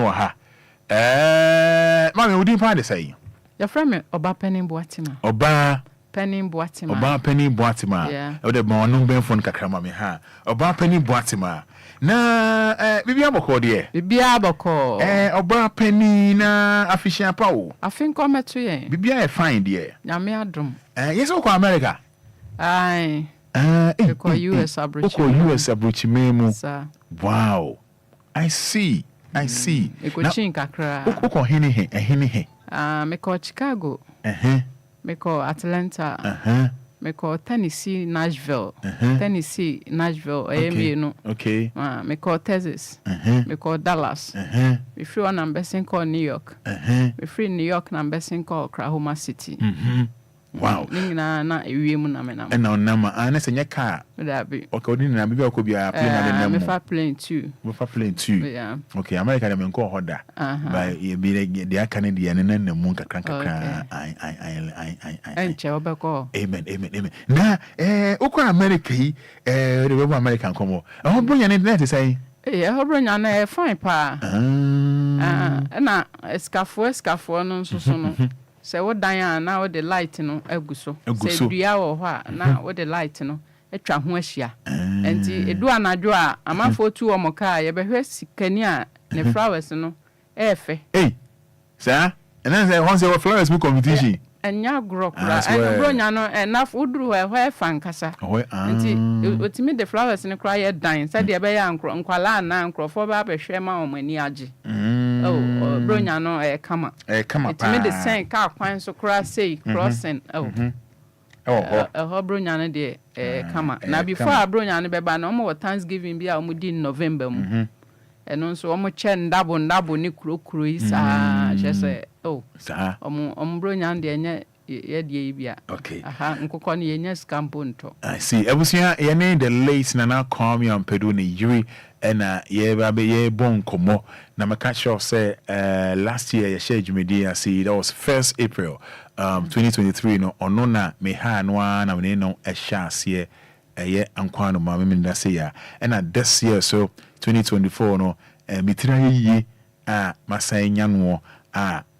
would you find the say? Your friend, Oba Penny Boatima. Oba Penny Boatima. Yeah. Oh, the morning ben phone kakramami ha. Oba Penny Boatima. Na bibi aboko de. Bibi aboko. Oba Penny na afisha pawo. Afin come to ye. Bibi e fine de. Nyame adom. Yes, oko America. Aye. Oko US abrochi memu. Sir. Wow. I see. Eko chin kakra. Oko hene he. Meko Chicago. Meko Atlanta. Meko Tennessee, Nashville. Tennessee, Nashville. Okay. Meko Texas. Meko Dallas. We free one ambassador called New York. We free New York ambassador called Oklahoma City. Wow. Na ewiemu na menam. And on number anese nya car. That be. Okay, na bibi akobia plane na dem. Me fa plane too. Yeah. Okay, America dem nko hoda. By be the Canadian and na mu kakra. I. Enche obeko. Amen. Na ukwa America yi the we American komo. Ho bronya ne net say. Ho bronya na fine pa. Na escafo no so no. Say what Diana now with the light no eguso. Say dua wo ho a na with the light no etwa ho ahia. Enti edu anadwo a amafo tu o moka ye behwe sikani a ne flowers no efe. Hey. Sir, and then say once your flowers book competition. Enya grokura and bronya no enough uduru ho fan kasa. Enti otimi the flowers no cry ye dan say de be ya nkwala na nkrofo ba behwe ma omani age. Oh, bronya no kama. Kama pa. It made the same car kwan so say crossing. Bronya no de kama. Na before bronya no beba na omo Thanksgiving bia omo di November mu. Eno so omo che ndabo ni kurokuro isa just say omo bronya de enye ye die bia. Okay. Nkokọ na yenye scampo nto. I see. Ebusia ye ne the late Nana Kwame Ampadu ne yiri ɛna yɛ bon komo na meka sure say last year you share Jumedi say that was 1st April 2023 no ono na me ha no na me no ehya ase Ankwanoma me nda say ya ɛna this year so 2024 no me tira yi masan nya no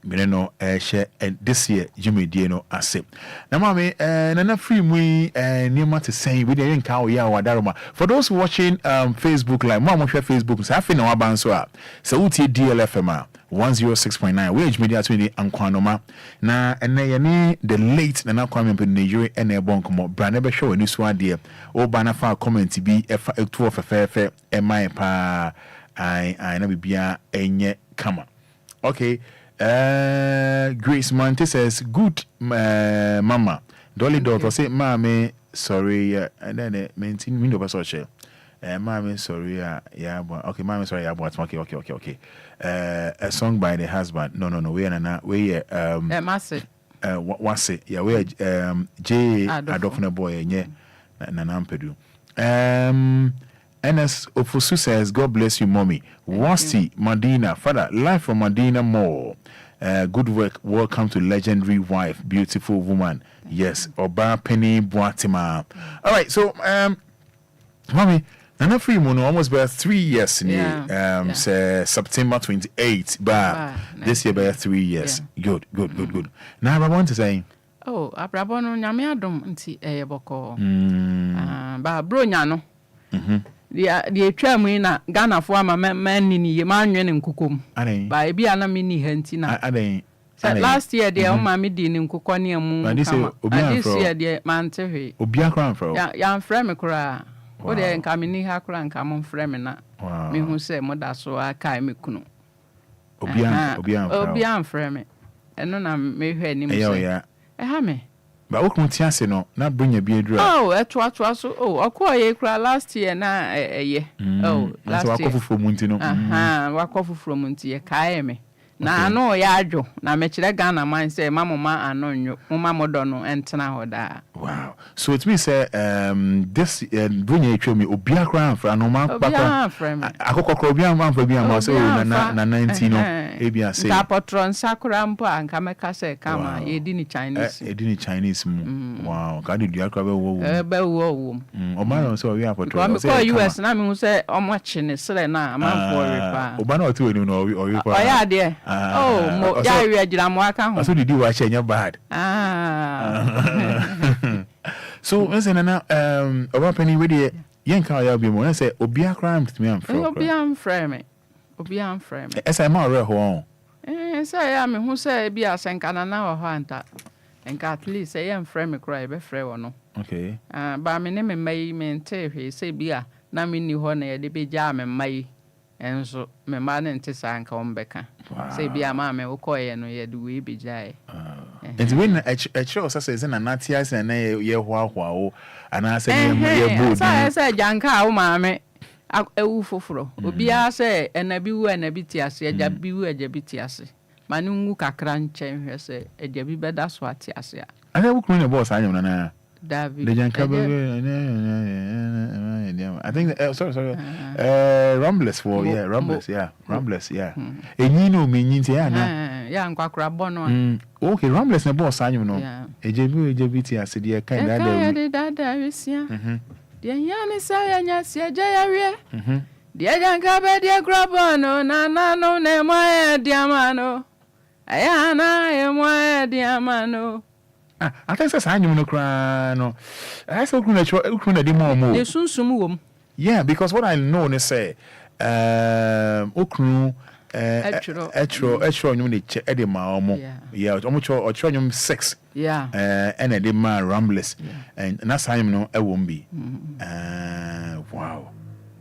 me no share this year Jumedi no ase na mama na free mu niema to say we dey nka o ya wadaroma. For those watching Facebook live mama share Facebook say afi na waban so so uti DLFM 106.9 wage media to the Ankwanoma na ene ne the late na Kwame Ampadu Nigeria ene bon komo brand be show ni so ade o bana fa comment bi efa etu ofefefe e mai pa ai na bibia enye kama. Okay. Grace Monte says, good mama. Dolly daughter say, Mommy, sorry, and then maintain window by social. Mommy, sorry, okay, Mommy, sorry, okay. A song by the husband. No, we are not. We Massey. What's it? Yeah, we are J. Adolfina boy, and yeah, Ampadu. NS Ofusu says, God bless you, mommy. Wasti, Medina, Fada, live from Medina Mall. Good work. Welcome to legendary wife, beautiful woman. Yes, Oba Penny Boatima. All right, so, mommy, Nana Free Mono almost by 3 years in September 28th, but this year by 3 years. Yeah. Good. Now, I want to say, oh, Abrabono Nyamiadum, nti boko. Ba bro nyano. The tram na Ghana for my man in ye man in kukum. By be ana mini hentina. Last year, the mammy din in Kukonia moon. This year, the man Terry. Obia crown for young Fremicra. What they come in Hakra and come on Fremina. Me who say, Moda so I kai kuno. Obian Fremi. And none I may hear him. Yeah, Hammy. But what can no? Not bring a beer drug. Oh, that's what was so. Oh, I call you last year na ye. Oh, last year. From Muntino. Walk off from Muntia, Kaime. Na no yajo. Na mechile Ghana man say, Mamma, I know you, Mamma Dono, and Tanahoda. Wow. So it means this bring a trim, Obia crown for a normal frame. I could call Bian for Bian was na 19 Abia say. Capotron Sakurampa and Kamekase, Kama, a dinny Chinese. A dinny Chinese. Wow. God did you crab a beau? Obano, so we are for US, and I mean, say, I'm watching it, Selena, a man for Obano, too, you know, or you. Oh, yeah, dear. Oh, yeah, so did you watch your bad? So, listen, over penny with the young car, be more. I say, Obia crime to me. I'm from Obian frame. As I'm all home. Say, I mean, who say, be a Sankana now or Hunter, and at least I am frame a cry, be free or no. Okay. But my name may maintain, he say, be a Namini Honey, the be jam and may. And so, my man and Tessan come back. Say, be a mamma, who call you, no, you do we be jay. And when a show says, and not yes, and a year wow, and I said, I said, Janka, mamma, a woofo. Obia say, and a bew and a bitias, a jabu, a jabitias. Manu crunch, and say, a jabi, that's what I say. I never clean a boss, I am. David, the Janka, I think, sorry, Rumbless for, Rumbless, yeah. And you know, means, young Quacrabono. Okay, Rumbless and boss, I know. A JBT, I said, yeah, kind of that, yeah. The Yanni Sayas, Jaya, dear Janka, dear Grabono, no, Nemo, Diamano. I am where Diamano. I think that's I no cry no. I so the more. They soon sumu. Yeah, because what I know is say okru etro nyum de ede ma omo. Yeah, omo cho nyum 6. Yeah. And ede ma Rambless. And na time no e won bi. Wow.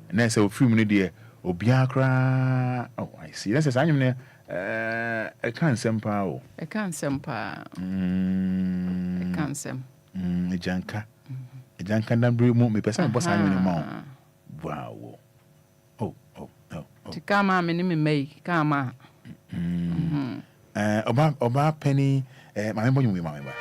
And then say film no dey obia kra. Oh, I see. That's say nyum ne I can't sempa. I can't sempa. I can't sem. A janka. A janka na bring me person boss I no more. Wow. Oh. To come on me make come Oba penny my boy me mama.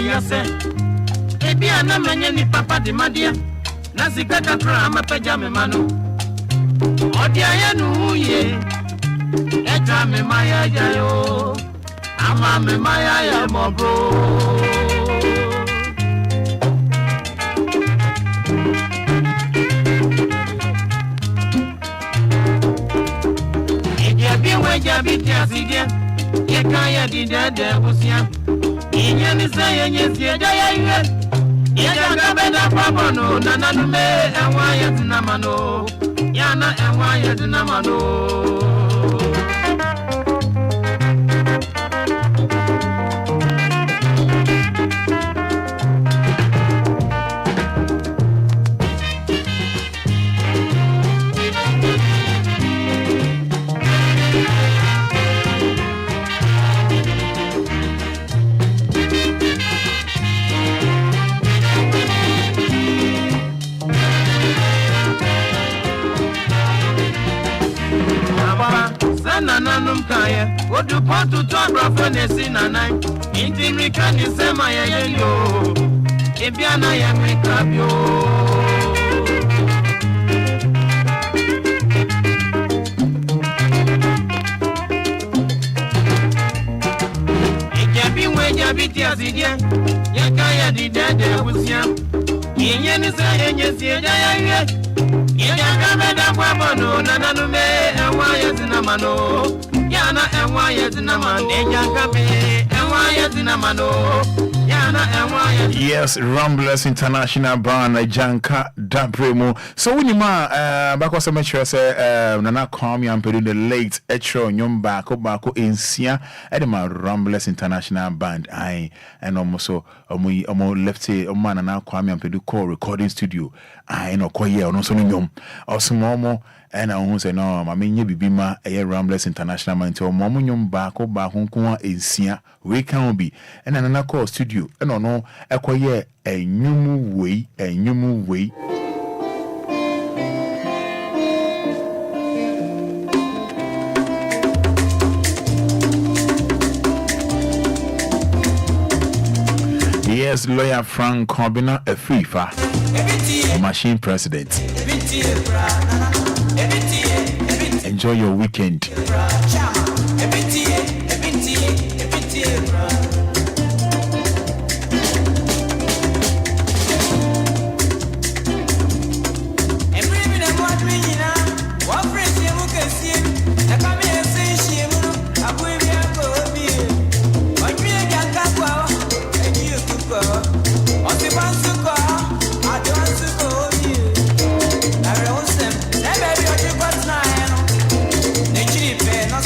ya se ebi ana manye ni papa de madia na sika kakra amapeja me mano odi aya nu ye eja me maya ya yo ama me maya ya mo bro Jabi tiasidia ye kaya di dede busia inye ni se yenye sie jaya yue ye jaga beda papono nananu me enwa ye dinamano yana enwa ye dinamano nanum kaya odu pontu to abrafo nesi nanai inti mrika ni sema ya yelo ebiana ya mrika bio ejabi weja biti asidia ya kaya di dede usia yenye ni sa yenye sieja ya yue Yaga meda kwabono nananu me enwa yezinamano yana enwa yezinamano yaga me enwa yezinamano yana enwa yezinamano. Yes, Ramblers International Band Janka Dabremo. So when you bako some sure say Nana Kwame Ampadu the late Etro Nyomba Bako Insia edema Ramblers International Band I and almost omo lefty omo Nana Kwame Ampadu call recording studio I no koye ono so nyom osmomo and I won't say no, my many bibima a Ramblers International man to Momunium Bako Bakun Insia, we can be, and another call studio, and no, acquire a new way, a new way. Yes, lawyer Frank Corbina, a free far, a machine president. Enjoy your weekend. Never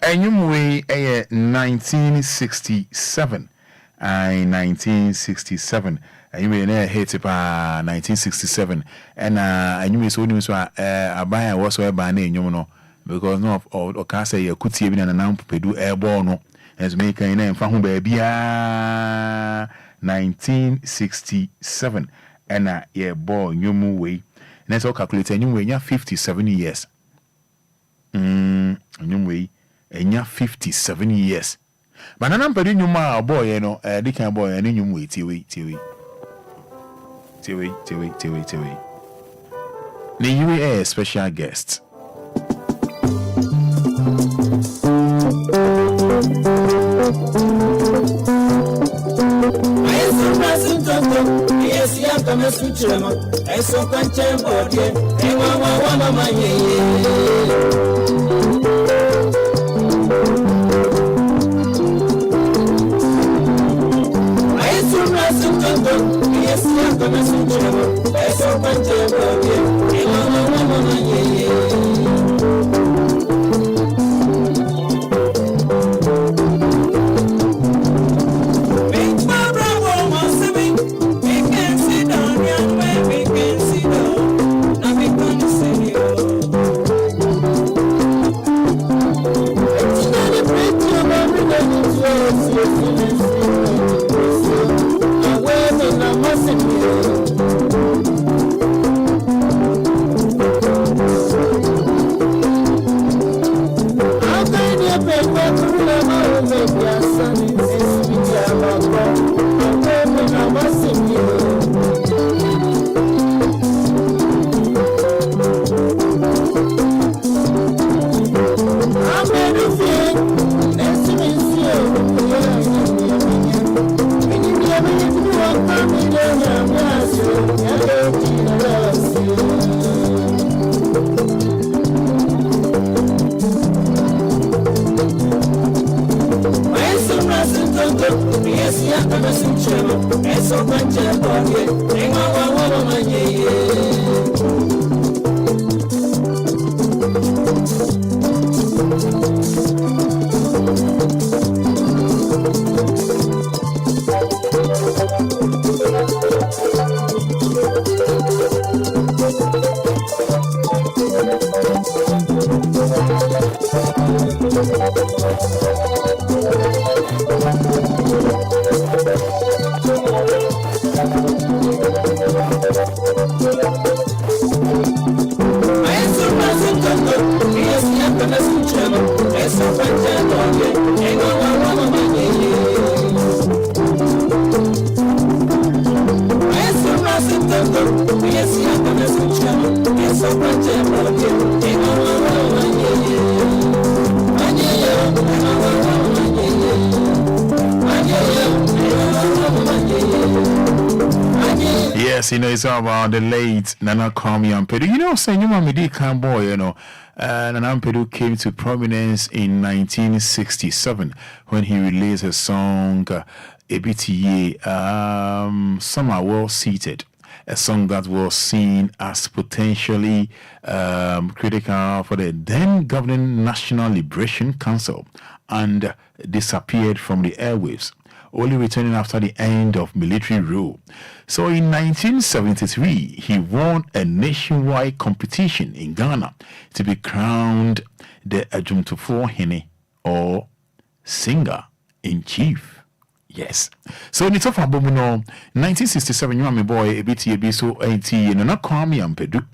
Anyway, 1967. 1967. Anyway, hit 1967. And anyway, so news abaya was where by name, you know, because no or can say you could see even an amp pedu airborne as make a name from baby 1967. And yeah, boy, you move way. Let's all calculate anyway, you're 57 years. Anyway, and you're 57 years. But I'm pretty new ma boy, you know, the kind boy, and you wait, TV. Now you are a special guest. Yes, you come a switch. I saw content body, and one my yes, you come a switch. I saw content body, and one Yes, you know, it's all about the late Nana Kwame Ampadu. You know, saying you want me to boy, you know, Nana Ampadu came to prominence in 1967 when he released a song, ABTA, Some Are Well Seated, a song that was seen as potentially critical for the then governing National Liberation Council and disappeared from the airwaves, only returning after the end of military rule. So in 1973, he won a nationwide competition in Ghana to be crowned the Ajumtufo Hene, or singer-in-chief. Yes. So in the top of 1967, you are my boy, a bit so 80, and not Kwame Ampadu.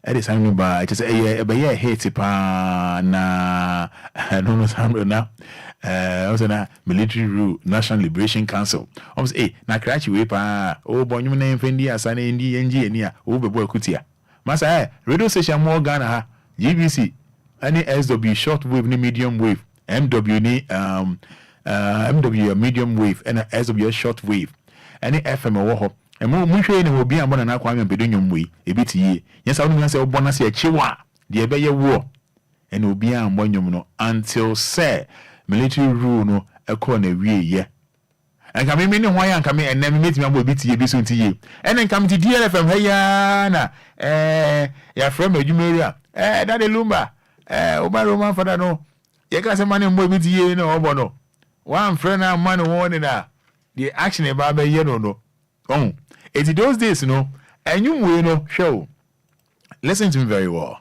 At the time, by just a hate na no now. Also na military rule, National Liberation Council. Almost na crash we pa. Oh, boy, you name Fendi as an engineer. Oh, boy, kutia. Masa, radio station more Ghana, GBC, any SW shortwave, ni medium wave, MW ni MW medium wave, and SW shortwave, any FM or and more mutually will be a one and I Kwame Ampadu way, a bit ye. Yes, I don't say bonus a chiwa, the Abaya war, and will be a one until say military rule no a corner ye. And come in why I come in and never meet me will be to ye soon to ye. And then come to DLFM, hey, ya friend, you Maria, Daddy Lumba, Oba Roman Fada no. You can't say money more with you no bono. One friend and money warning that the action about the year no. Oh, it's those days, and you will show. Listen to me very well.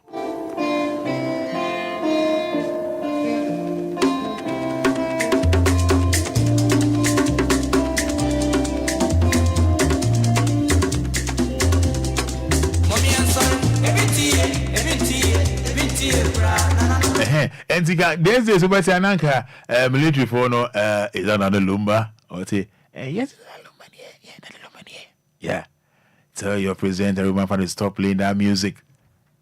And there's this over Ananka military for no is another Lumba or say yes yeah. Tell your presenter remember to stop playing that music.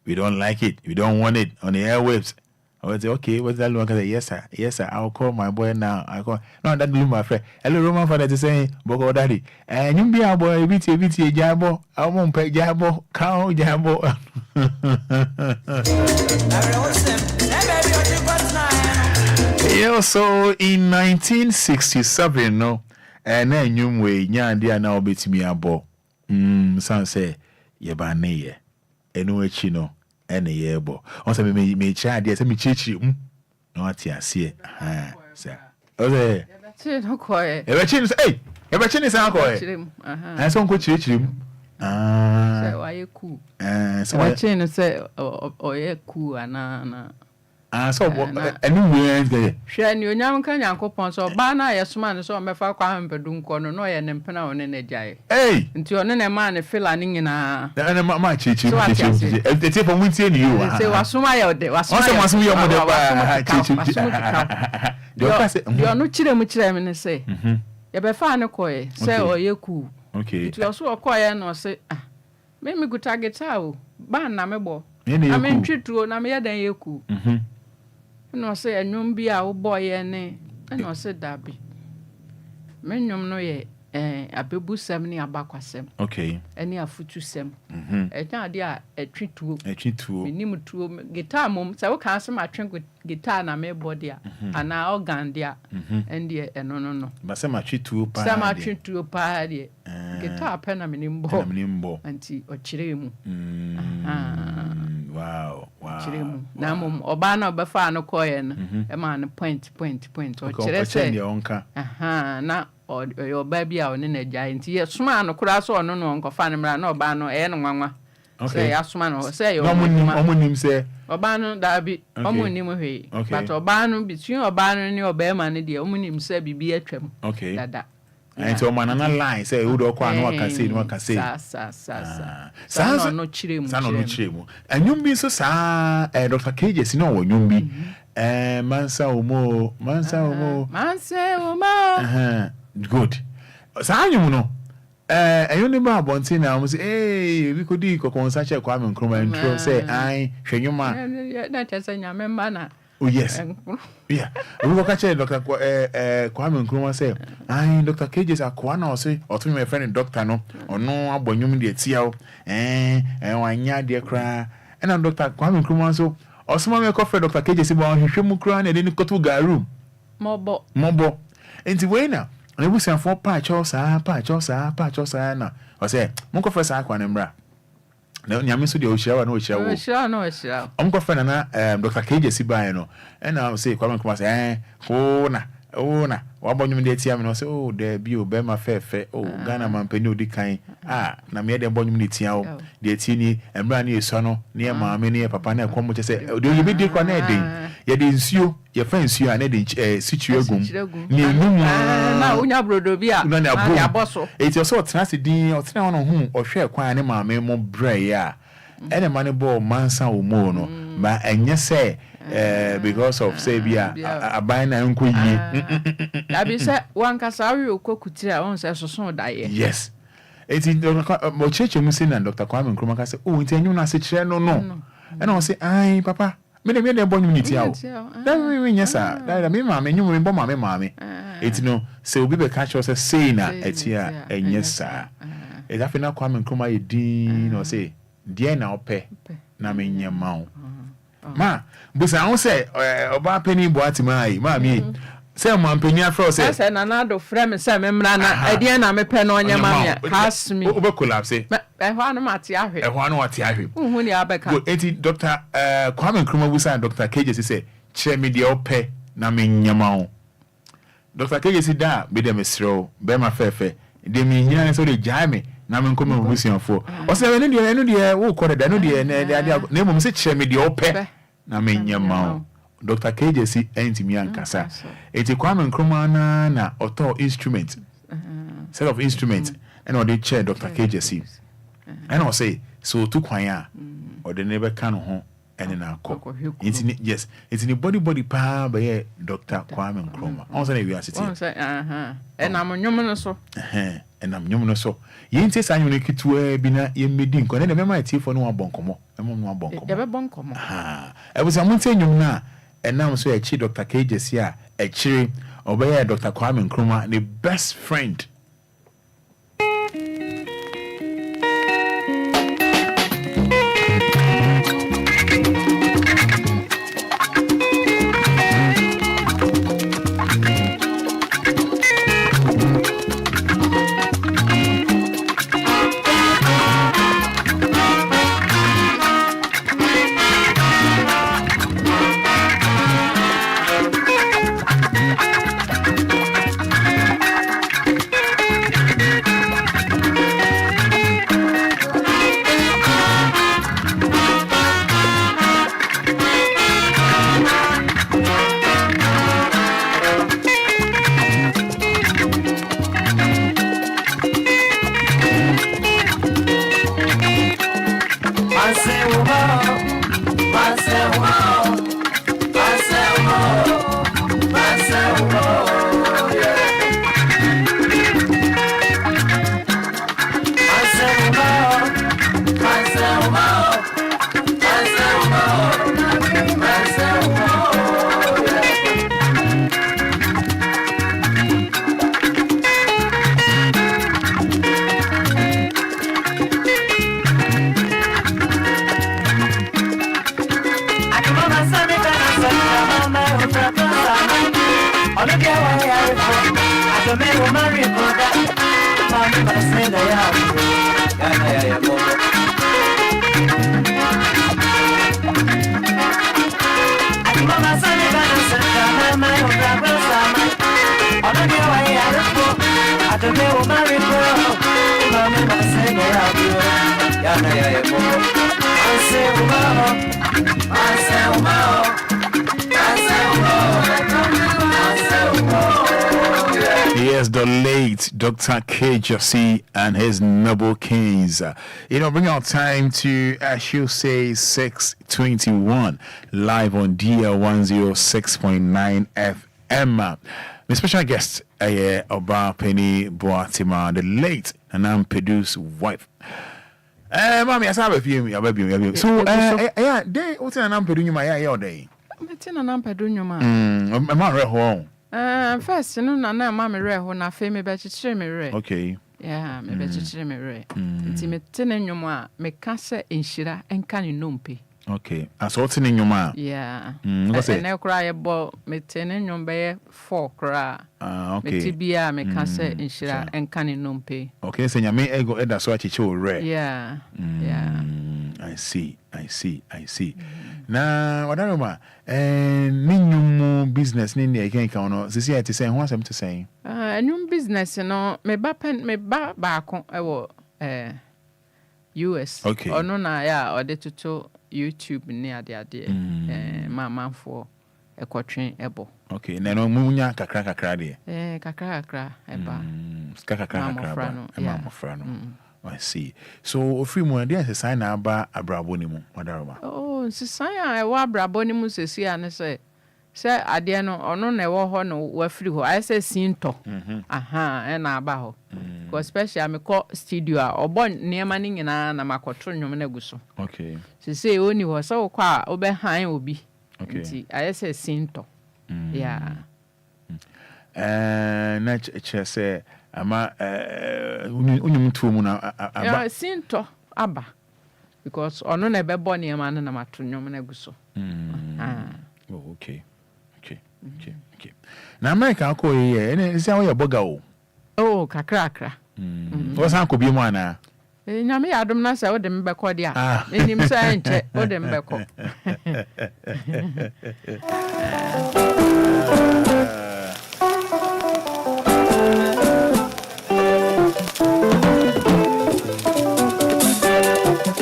We don't like it. We don't want it on the airwaves. I would say, okay, what's that Lumba? I say, yes sir. I'll call my boy now. I call no that Lumba friend. Hello Roman Fada to say Boko Daddy. And you be a boy BT Jabo. I won't pay Jabo. Cow Jabo. Yeah, so in 1967, and then you way, Nyandia now bet me a bo. Some say, Yabane, and no chino, and a year bo. Also, me child, yes, me chichi, not yet, see it. Sir. Oh, there. Ever chin is, hey, ever chin is uncle. And some could chich him. So why you cool? So I chin say, oh, yeah, cool, and so anyway, Shan you young can uncle Ponso, Bana, yes, man, so I'm a Kwame Ampadu, no, and then Pena on a jay. Hey, into your name, man, a filling in a. My chichi, the tip of winter, you say, was my day, was your mother. You are not chilling with them and say, you be fine a coy, say, or you cool. Okay, it was so a quiet or say, make me good target out, ban namebo. I mean, treat to Namia than you cool. No say a num be our boy and no said that be. Menum no ye a bebu 70 abaquasem. Okay. Any a foot to sem. A dear a treat to minimum to guitar mum, so can't my trunk with guitar and a mere body and our organ dear and dear and no. But some are treat to a party. Guitar pen a minimum anti or chirimu. Wow. Namum Obano Bafano coin, a man point or chile your uncle. Now or your baby out in a giant. Yes, man, or cross or no uncle Fanima, no bano, and mamma. Okay, Asman or say, Omonim say, Obano Darby, Omonim, but Obano between Obano and your bearman, the Omonim say be a trim. Okay, that. And so man line say who do one can say one can say sa no chiremu and you be so sa Dr. Cages no you be mansa umo good sa you know you never bonti na mo say eh we could do konsa che Kwame Nkrumah intro say ai hwenyuma na chesa nyame mba na. Oh yes. Yeah. We go catch Dr. Kwame Nkrumah say, "Ai Dr. Cages akwana o say, o to me friend doctor no, ono abonyum de tia o. Wanya de kra. And Dr. Kwame Nkrumah so, o so me ko friend Dr. Cages bo hwehwemu kra na de ni kotu garu. Mobo. Enti we na, we bu san for pa cho sa na. O say, mo ko friend sa akwana mbra. Na nyame so de o hia wa na o hia wo. Ko friend na Dr. Cages by no. And I say Kwame Nkrumah say oh na wa bonyum de tia me no say oh there bi o be ma fe Ghana man pani odi kan na me de bonyum de tia o de ti ni embra na eso no na ma me ne papa na ekomo che say de o bi de kwa na eden ye de nsuo ye fa nsuo a na de situ egum ni enum na unya brodo bi a na ya boso it also trans din o tena no hu o hwe kwa ne ma me mo bre ya ene ma ne bo mansa o mo no ba enye say because of say bia abai na nko yie na bi say wan kasa wi okokutira on say soso daye yes eti mo cheche mu say na Dr. Kwame Nkrumah ka say oh nti enyu na se kire no and I say ai papa me de bonyu ni tia o da we nyesa da me ma me nyu me bo ma me eti no say obi be catch us say na etia enyesa e da fe na Kwame Nkrumah ye din no say die na ope na me nyema o ma busa won say oba pani bo atimai ma mi say man pani afro say na na do frame say me mra na ade na me pe no nya ma me has me oba collapse ho anu mate ahwe anu ate ahwe hu ni abeka eti Dr. Kwame Nkrumah busa Dr. Cages say che me de ope na me nyama o Dr. KJC da be dem sro be ma fefe de me hia so de jai na me nko me busianfo o se enu de wo kore da no de na mum se che me de ope na me nyama o Dr. KJC entimi ankasa eti Kwame Nkrumah na auto instrument set of instruments and or the chair Dr. KJC and I say so to kwanya or the never can ho and na ko yes it's in the body pa by Dr. Kwame Nkrumah on say we are sitting and I'm nyom so and I'm nyom so yinti sanyo ne kitu bi na ye medi nko na me ma tie fo no abonkomo emo no abonkomo ye be bonkomo e was amunte nyom na and now so echi Dr. KJC a echi obey Dr. Kwame Nkrumah the best friend Yes, the late Dr. KJC and his noble kings. Bring our time to, I should say, 6:21 live on DL 106.9 FM. My special guest, Oba Penny Boatima, the late Kwame Ampadu's wife. Mommy, I saw a few. So, yeah, they what's an Ampadu my day? It's an Ampadu my man. First, no, mammy re when I fame me better me re. Okay. Yeah, me better me re. It's me telling you more, me cancer in Shira and can you numpi. Okay. I saw it in your ma. Yeah. What's it? No cry about me telling you by 4 cry. Okay. Me tibia me cancer in Shira and can you numpi. Okay, so you may ego eda so achi cho re. Yeah. Yeah. I see. Na wadaroma ninyum business ni e kan kan no sisi ati say ho asem to say nyum business no me ba ko e wo US okay. Ono na ya ode tuto YouTube ni ade mamanfo ekotwen ebo okay na no munya kakra de kakra eba kakra mamofra no I see. So, free more than sign about Abrabonimu, Madaroma. Oh, sign I wa Abrabonimu says here and say Adiano or no never honor were free. I say Sinto. Aha, and Abaho. Because especially I'm a call studio or born near Manning and Anamacotronium Neguso. Okay. She say only was so quiet, Oberheim will be. Okay. I say Sinto. Yeah. Nature say. Ama unyum tu mu na aba sinto aba because ono na be born e man na matonyom na guso oh okay na America ko ye ene sia wo ye boga o oh kakra wo san ko bi mu ana nyame yadom na se wo de mbekọ dia enim sa enche wo de mbekọ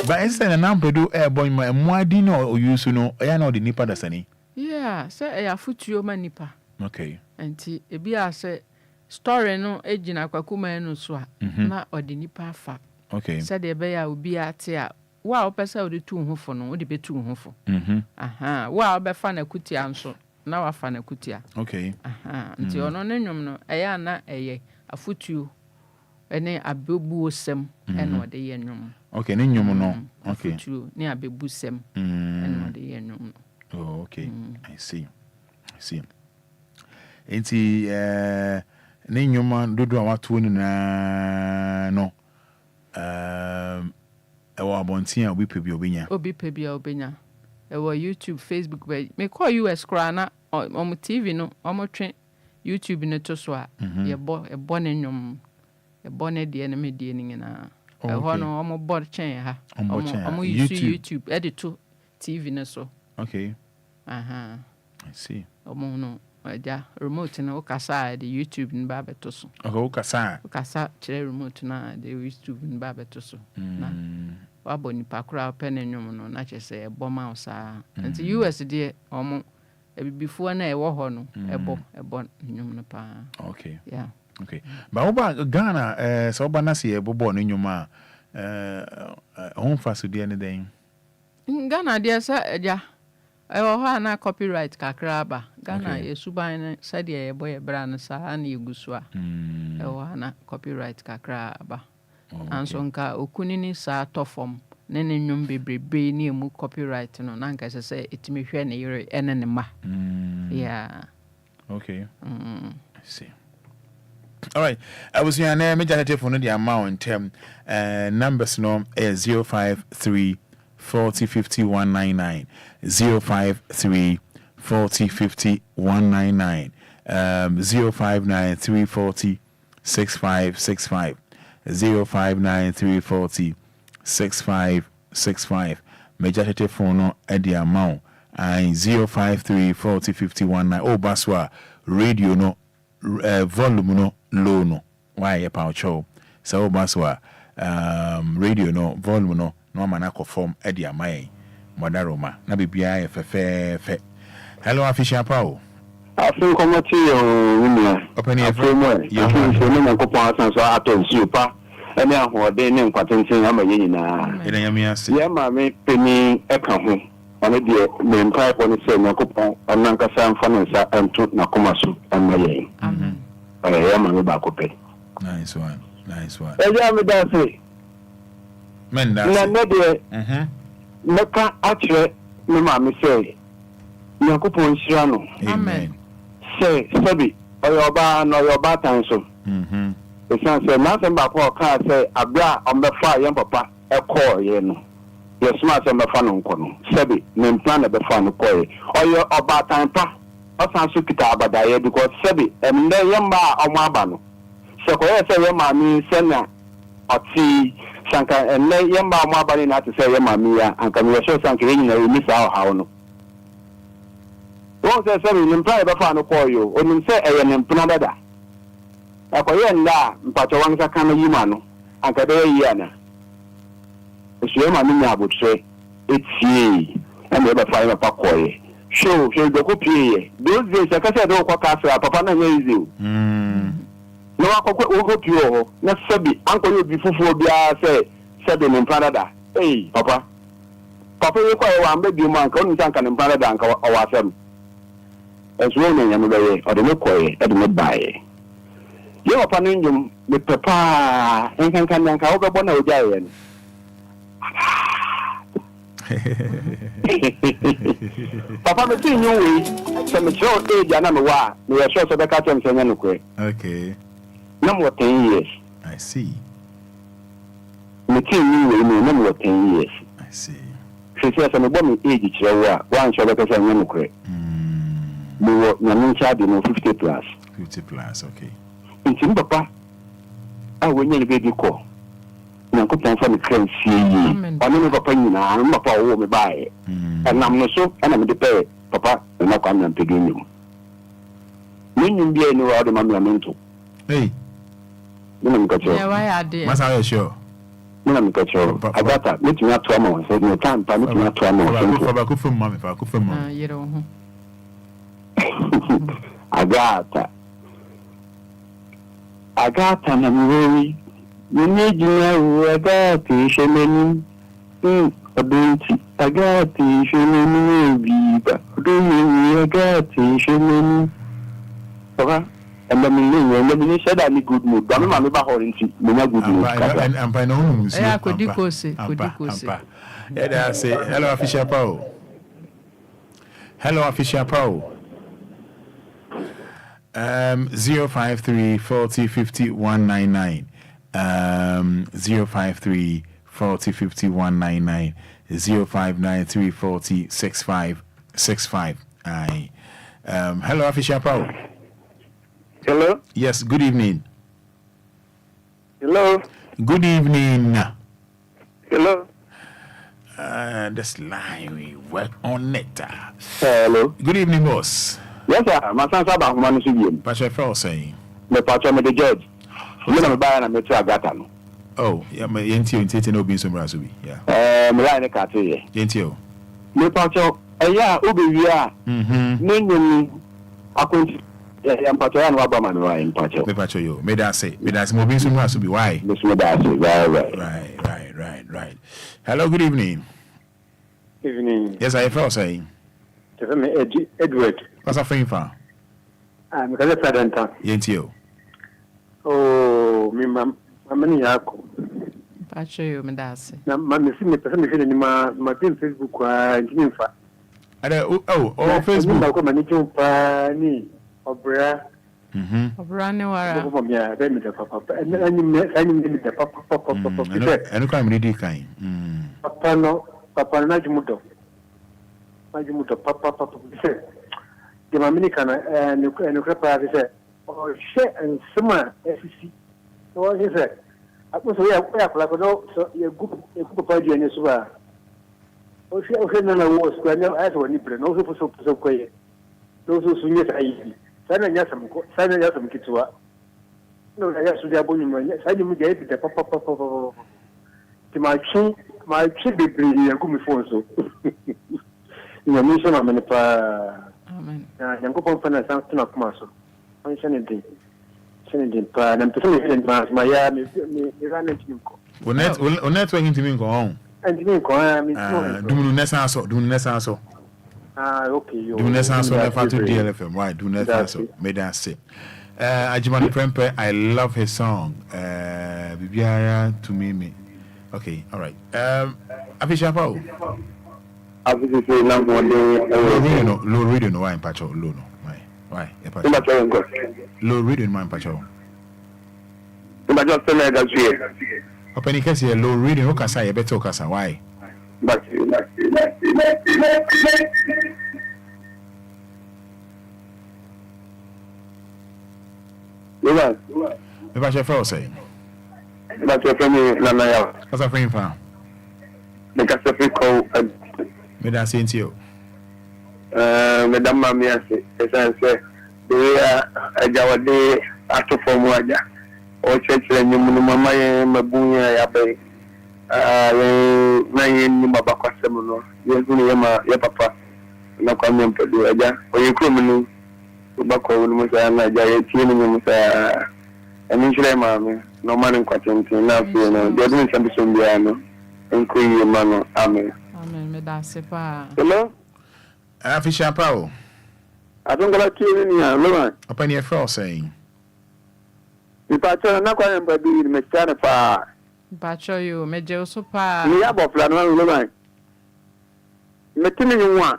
But instead of Ampadu boy my mwadi no use no I know the nipa da sani. Yeah, say a futuo manipa. Okay. Enti ebi a say story no ejina kwakuma enu so a na odi nipa afa. Okay. Say de be ya obi ate a wa opesa odi tu hofo no odi betu hofo. Aha, wa obefa na kutia nso na wa fa na kutia. Okay. Aha, nti ono ne nwom no eya na eye afutuo ene abebu osem ene odi ye nwom. Okay, ne nwom no. Okay. Afutuo ne abebu sem ene odi ye nwom. Oh, okay. I see. Enti ne nyoma dodo a watu ni na no ewa abontin a obi pebia obenya ewa YouTube, Facebook me call US krana on TV no omo twen YouTube no to so a ye bo ne nyom e bo ne de ne me de ni na ho no omo bo chen ha omo YouTube edit to TV no so. Okay. I see. Omo no ja remote na ukasa the YouTube ni ba beto so. Okay, ukasa chere remote na the YouTube ni ba beto so. Na wabo ni pakura open enwom no na chese ebo ma sa. Nti US de omo before na ewo ho no ebo enwom no pa. Okay. Yeah. Okay. Ba oba Ghana so oba na se ebo no enwom a on faso de ne den. Ghana de sa ja ewo ho na copyright kakra ba Ghana yesuban ne said ye boy bra no sa na yegusu a ewo na copyright kakra ba anso nka okunini sa tofom ne ne nwom bebrebe ne emu copyright no na nka se etimi hwe ne yere ene ne ma. Yeah. Okay. I see. All right. I was your name me for the amount numbers no 053 40 50 199 053 40 50 199 059 340 6565 059 340 6565 major telephone no at the amount and 053 40 50 19 oh baswa radio no volume no low no why a power show so baswa radio no volume no no man form edi amai modaroma na bibia ye fe. Hello official Paul. Afin komoti yo winia. Open your phone. You no man ko pa san so aton super. Ene ahode ne nkwatentin ama ye nyina. Ene yami ase. Ye ma me peni eka ho. One de me mpai ko ne se nyakopon onanka san fa no sa antu na komaso ama ye. Amen. Ye ma me ba ko pe. Nice one. E ja me da se. Men da. Na ne de. Meka atre me ma me se. Nyakopon shira no. Amen. Say sabi oyoba no yoba tan so. Esan say na sem ba ko ka say abra ombefa ye papa e call ye no. Yes ma sem befa no nko no. Sabi me plan na befa no ko ye. Oyo oba tan pa. Osan so kita abada ye because sabi emne ye ma omo aba no. Se ko ye say ye ma mi se na oti sanka emne ye ma omo aba ni na to say ye ma mi ya anka mi so sanka ye nyina ye mi sa ha no. Wọ́n sẹ́ sẹ́mi ní mpá ẹ̀bẹ́fà ní kọ́ yìí o, onim sẹ́ ẹ̀yẹ ní mpuna dada. Ẹ̀kọ́ yẹ ndá mpàtọ́ wọn sá kánú yìí mà no, ànkàdé yẹ yìí àná. Èsùwé mà mí ní àbùtúrẹ́ etie ẹ̀mí ẹ̀bẹ́fà yẹn bẹ́fà kọ́ yẹ. Ṣé ìdókò pie yẹ, those days ẹ̀kẹ́sẹ̀ ẹ̀dẹ́ òkọ́ káfíà papa náà yẹ easy o. Ní wọ́n akọ́kọ́ òkò pie wọ̀ hɔ, ní sẹ́bi ànkọ́ yóò bí fúfúrú bí a sẹ́bi ní mpuna dada. Ee papa yẹ kọ́ ẹ̀ wà mbẹ́ bí mu ànkà ó ní sànkà ní mpuna dada ànkà ọwọ́ asẹ́mu. As well as I'm away, or the Enquires, or the buy. You are panning with papa, and can over one giant. Papa, the thing you way, some short age, and I'm aware, we are sure of the cartons and Enquiries. Okay. No more 10 years. I see. The thing you way, no more 10 years. I see. She says, I'm a woman age, one shall better than Enquiries. We were Namincha, 50 plus. 50 plus, okay. In Papa, I will never be call. Now, put on from the crane, see ye. I never pay you now, I'm not for me buy. And I'm not so, and I'm the pay. papa na Kwame Ampadu nyum nyum bi eni wa de mamlamento hey mina mkacho yeah why are they masa are sure mina mkacho agata mitumi ato ama so no time pa mitumi ato ama so fa ku fam mama fa ku fam mama yero ho agata na mwori nyejina ru agata shemeni Adonti agati shemeni biba adonti agati shemeni oka ememi said I need good mood but me ba horinti me na good mood and by no means yeah kodikose yeah they say hello official Paul 053 40 50 199 053 40 50 199 0593 40 65 65 aye hello official Paul. Hello. Yes, good evening. Hello. Good evening. Hello. This line we work on it. Hello. Good evening, boss. Yes, sir. My son Saba Humanu Sibian. Pastor Fell saying. Me Pastor me the judge. You know me buy na me try agata no. Oh, yeah, my yentio intete no bin so brasubi. Yeah. Me line ka to ye. Yentio. Me Pastor ya obi wi a. Nnyemi akonti ya mpacho ya no aba ma me wa mpacho. Me pacho yo. Me da say mo bin so brasubi why? Me da say Right. Hello, good evening. Evening. Yes, I fell saying. Tell me Edward. What's a friend for? I'm going to Fada. Yentio. Oh, me mama yako. Pacho yo me da say. Na mama si me pesa me hwe ni ma pin Facebook kwa ntimi mfa. Facebook. Ko mani jumpa ni obra. Obra ne wara. Ko mo ya be me da papa. Ani me da papa. Enu kwa me di kan. Papa na jumudo. Majumuto papa se de mamini kana ne krepa se o she ensema efisi so he se apo so ya kula ko so ye gupu pa di ene so ba o she na wo square ne aso ni bre no so ko ye no so sunye sai sana nya sam kitwa no ya su dia bonu manya sai ni mu je bi de papa ti ma chi bebre ya gumi fon so Amen. Yango pomfana sa tuna kuma so. On sene pa na mpesa me ma ya me rana tinko. Onet wengin timi nko on. Antimi nko mi so. Dumunu nesa so. Okay yo. Dumunu nesa so na fatu DLFM. Why? Dumunu nesa so. Me that say. Ajimani Prempe, I love his song. Bibiara to me. Okay, all right. Afisha Pao. Afisi na mwende low reading why pacho low no why low reading my pacho But just tell me that you open ikesi low reading o kasa ye better o kasa why but me pacho for say but your family na ya what's a friend fa the cafe call me da say ntio madam mami ase esanse de ajawade atofo mu aja o chechele nyimu mama ye mabunya ya be na ye ni baba kwasem no ye gunu ye ma ye papa na Kwame Ampadu aja o ye kro mu ba ko mu sa na aja ye tie ni mu sa ani shire mami no man kwatenti na fi no de dun sambi sombia no Enquiries mano amen me da se pa. Hello? Afisha Pao. I don't go to you in Lumba. Upon your fro saying. If I tell na Kwame Ampadu me stand fa. Pacho yo me je so pa. Me abo plan na Lumba. Me tini ni wa.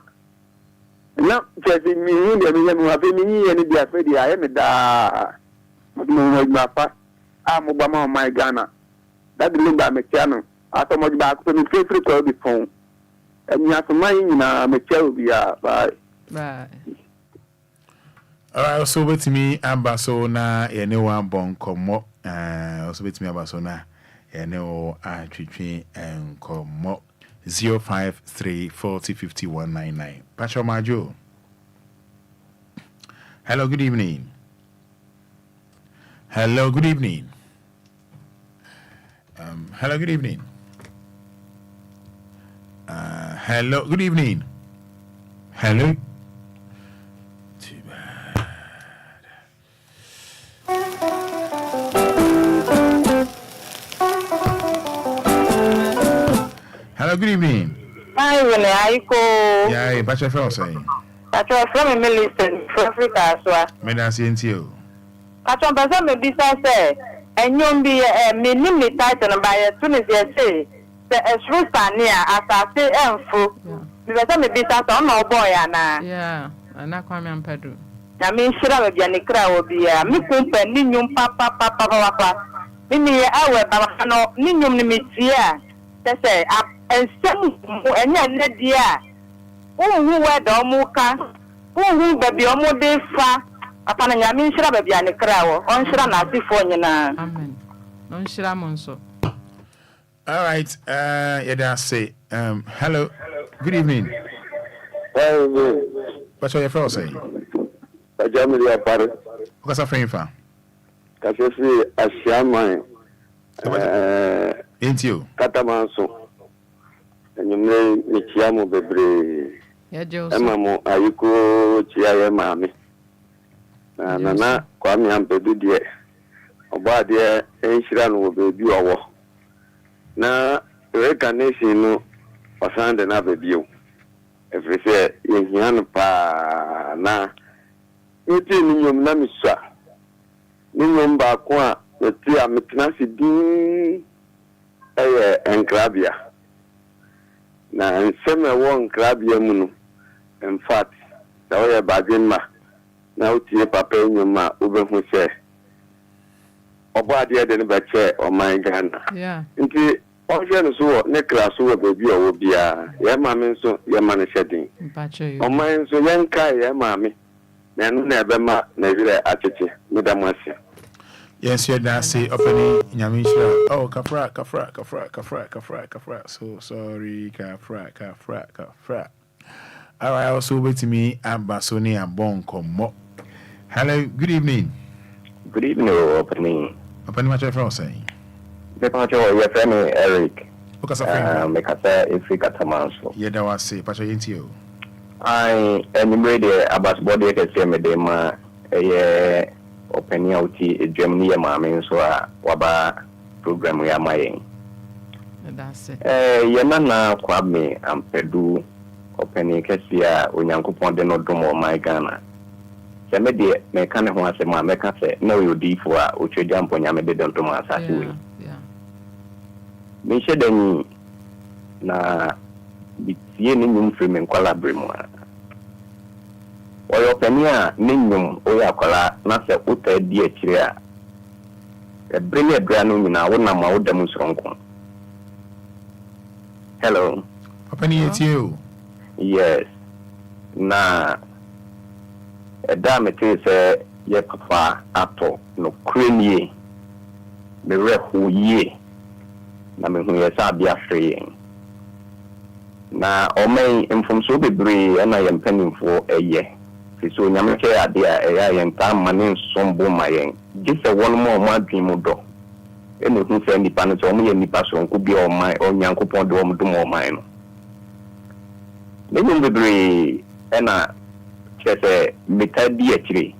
Na je mi ni de mi wa fe mi ni ni dia fe dia ye me da. Mo ma pa. Mo ba ma my Ghana. That the Lumba me tiano. Ato mo ba ko mi free ko bi phone. Nyasomai na me tell bia bye. Alright, so with me ambaso na ene wa bon komo also with me ambaso na ene o atwitwe enkomo 053 40 50 199 Pacho Majo Hello, good evening. Hello, good evening. Hello, good evening. Hello, good evening. Hello. Too bad. Hello, good evening. Hi, Willie. Aiko. Yeah, but your friend saying. But you're from Millicent, from Africa as well. Medicine to you. But you're from a business, and you'll be a minimum title by as soon as you say, the Shrusta near as I say, and full. Because I'm a business on my boy, Anna. Yeah, and I Kwame Ampadu. I mean, should I be a crowd will be a Miss Ninium Papa. Mini hour, Babano, Ninium Nimitia. They say, and some and yet, dear. Who were the Omuka? Who baby Omo fa? Upon a yamin shrub be a crowd, on Shrana for you now. Amen. Non Shramonso. All right, yeah, say, hello, good evening. What's your friend saying? A Germany apart. What's a friend for? Kasi a shaman. Ain't you? Catamanso. And you may Michiamo Bebre. Emamo ayuko chiaye mami. Nana Kwame Ampadu die. Oba die enhira no bebi owo. Na recognition no osande na bebi o. Efese yehian pa na eti ninyom na miswa. Ninyom ba ko a eti ametna sidin Enquires. Na nseme wo Enquires mu no. In fact, the way Badinma now to papa nyuma ubehu se oba de de be che o man Ghana. Yeah. Nti onje no so ne class wo baby o bia ye mame nso ye mane shedin. O man nso ye nka ye mame na no na ebe ma na vire acheche me da mwase. Yes, you da say opening nyamisha. Oh, kafra. So sorry, kafra. All right, also wait to me and Basoni and Bonko. Hello, good evening. Good evening, opening. Opening my friend saying. The patch of your friend Eric. Because of friend. Make a say if we got a manso. Yeah, that was say, Pacha into you. I am ready about body to say me, Dema, a opening out Germany, mammy, so waba program we are my. That's it. Yanana Kwame Ampadu. Opening Cassia, Unyankupon de no domo my Ghana. Semedi, me can have a man, make us say, no, you deep for which you jump on Yamede don't do my assassin. Yeah. Misha Deni na the Yenum film in Qualabrimo. Or your penia, Ninum, Oyakola, not a uta dear chair. A brilliant granum in our Nama Demusronco. Hello. Opening it you. Yes. Na damn it is ye papa ato no cranie me refu ye na me hu ye sabia free na o main infomso bebre na ye mpanimfo eye fi so nyame che ade a ye nta mane nsombo mayen gise won mo adwin mu do ene hu se nipa no so mo ye nipa so nko bi o man o nyankopon do mo do mo man no Maybe bebre ena chese metadi akire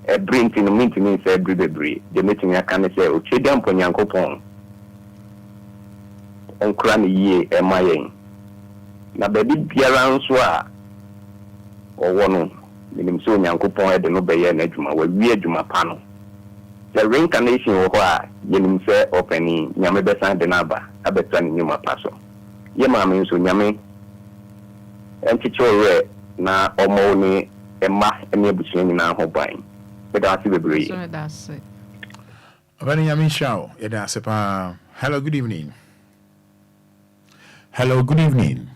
e bring in meeting say bebre the meeting aka say o chedam ponyankopon onkra ne ye e mayen na baby biara nso a owo no minim so onyankopon e de no be ye na adwuma wa wi adwuma pa no the reincarnation wo a yenim say opening nyame be san de na aba abetwa ne nyuma pa so ye ma me nso nyame Enquiries na omo ni emma emi ebuchi na ho ban. Be da se bebre. So that's it. Abani yamin show. Yeah, that's it. Hello, good evening. Hello, good evening.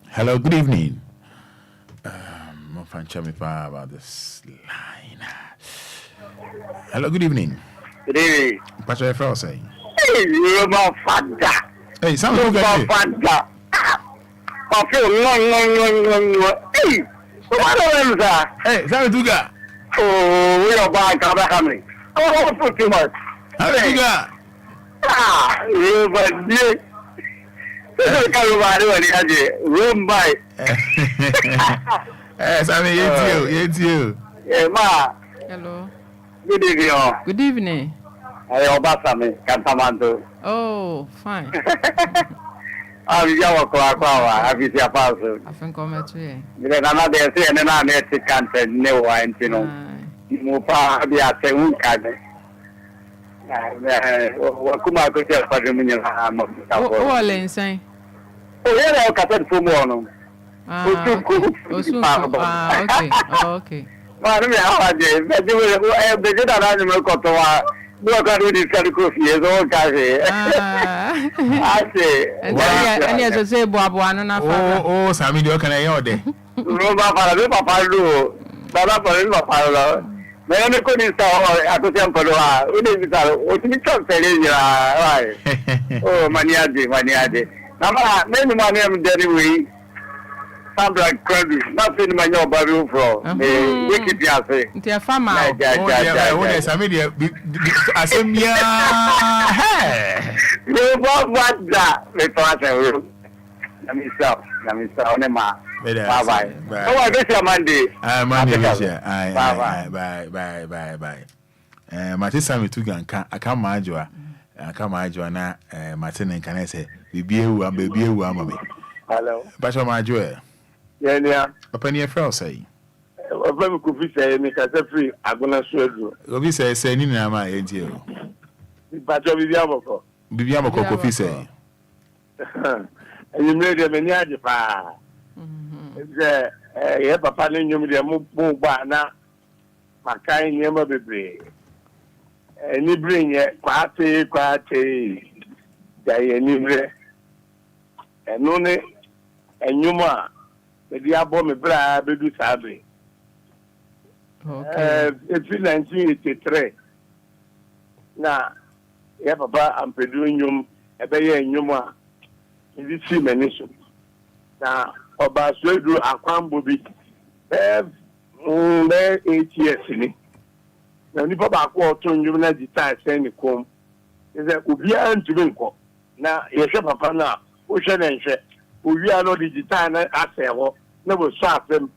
Hello, good evening. I'm fine me about this line. Hello, good evening. Good evening. What's your friend saying? Hey, Lumba Fada. Hey, sound good. Fada. I feel no. Hey, Hey, Sammy Tuga. Oh, we are buying Kabakami. Oh, put too much. Sammy Tuga. Ah, you but you. Room by. Sammy, it's you. Ma. Hello. Good evening. Good evening. I Obasami, Cantamanto. Oh, fine. I'm Yawa, I visit a puzzle. I think I'm at you. Because another say, and then I'm at the country, no wine, you know. Mupa, be at the Unka. Wakuma could tell for the million. Oh, insane. Oh, yeah, I'll cut it for more. Okay. Madam, how are you? They did an animal cotoa. Look at this coffee is all cafe. I say, and yes, I say, Bob, one and a half. Oh, Sammy, you can I order? Lumba, Papa, Baba, Papa, May I couldn't start at the temple. What you talk right? Oh, Maniadi. Now, many money I'm dead away. Like credit, nothing my job by you from. Wicked Yassi. Dear farmer, yes, I mean, I said, yeah, you what that? Let me stop. Bye bye. Oh, I guess you're Monday. Monday, bye. Martin Sammy Tugan, I come my joy. I come my joy now. Martin and can I say, baby, who am baby, who am I? Hello. But my joy. Yeah. Upon your friend say. When could we say, make us free? I'm going to show you. Obi say, Nina, ain't you? But you'll be able Bibiamo coffee say. And you made a many other pa. Yeah, Papa, you made a move by now. My kind never be brave. And you bring it quite Diane, and only and you ma. The album bra bedu sabe. Okay. It's 1983. Na ya Papa Ampadu nyum ebeye nyuma. Ndi si menisho. Na oba soedu akwambo bi. 8 years ni. Na ni Papa akwa oto nyum na guitar sen ni kom. Eze obi antumi nko. Na yehwe Papa na o hwe na nhwe. We are not digital as a war, never saw them.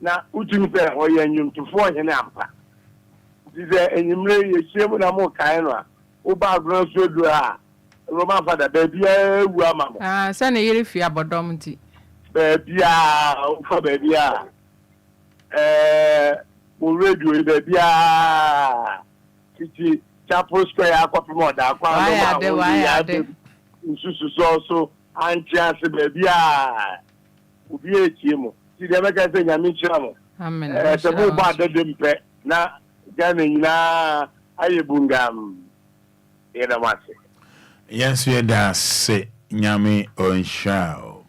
Now, would you pay or you to 4 and ampa? Is there any million shame with a more kind of Oba Gross would do Roman Fada, baby, mamma. Send a year if you are bodomity. Baby, for baby, radio, baby, City, Chapel Square, Aquamoda, why are they? Also. Antias baby ubi echimo ti de meka se nyame chiramo amen se mo ba de mpe na gana nyina ayebungam era mase yes we da se nyame onshao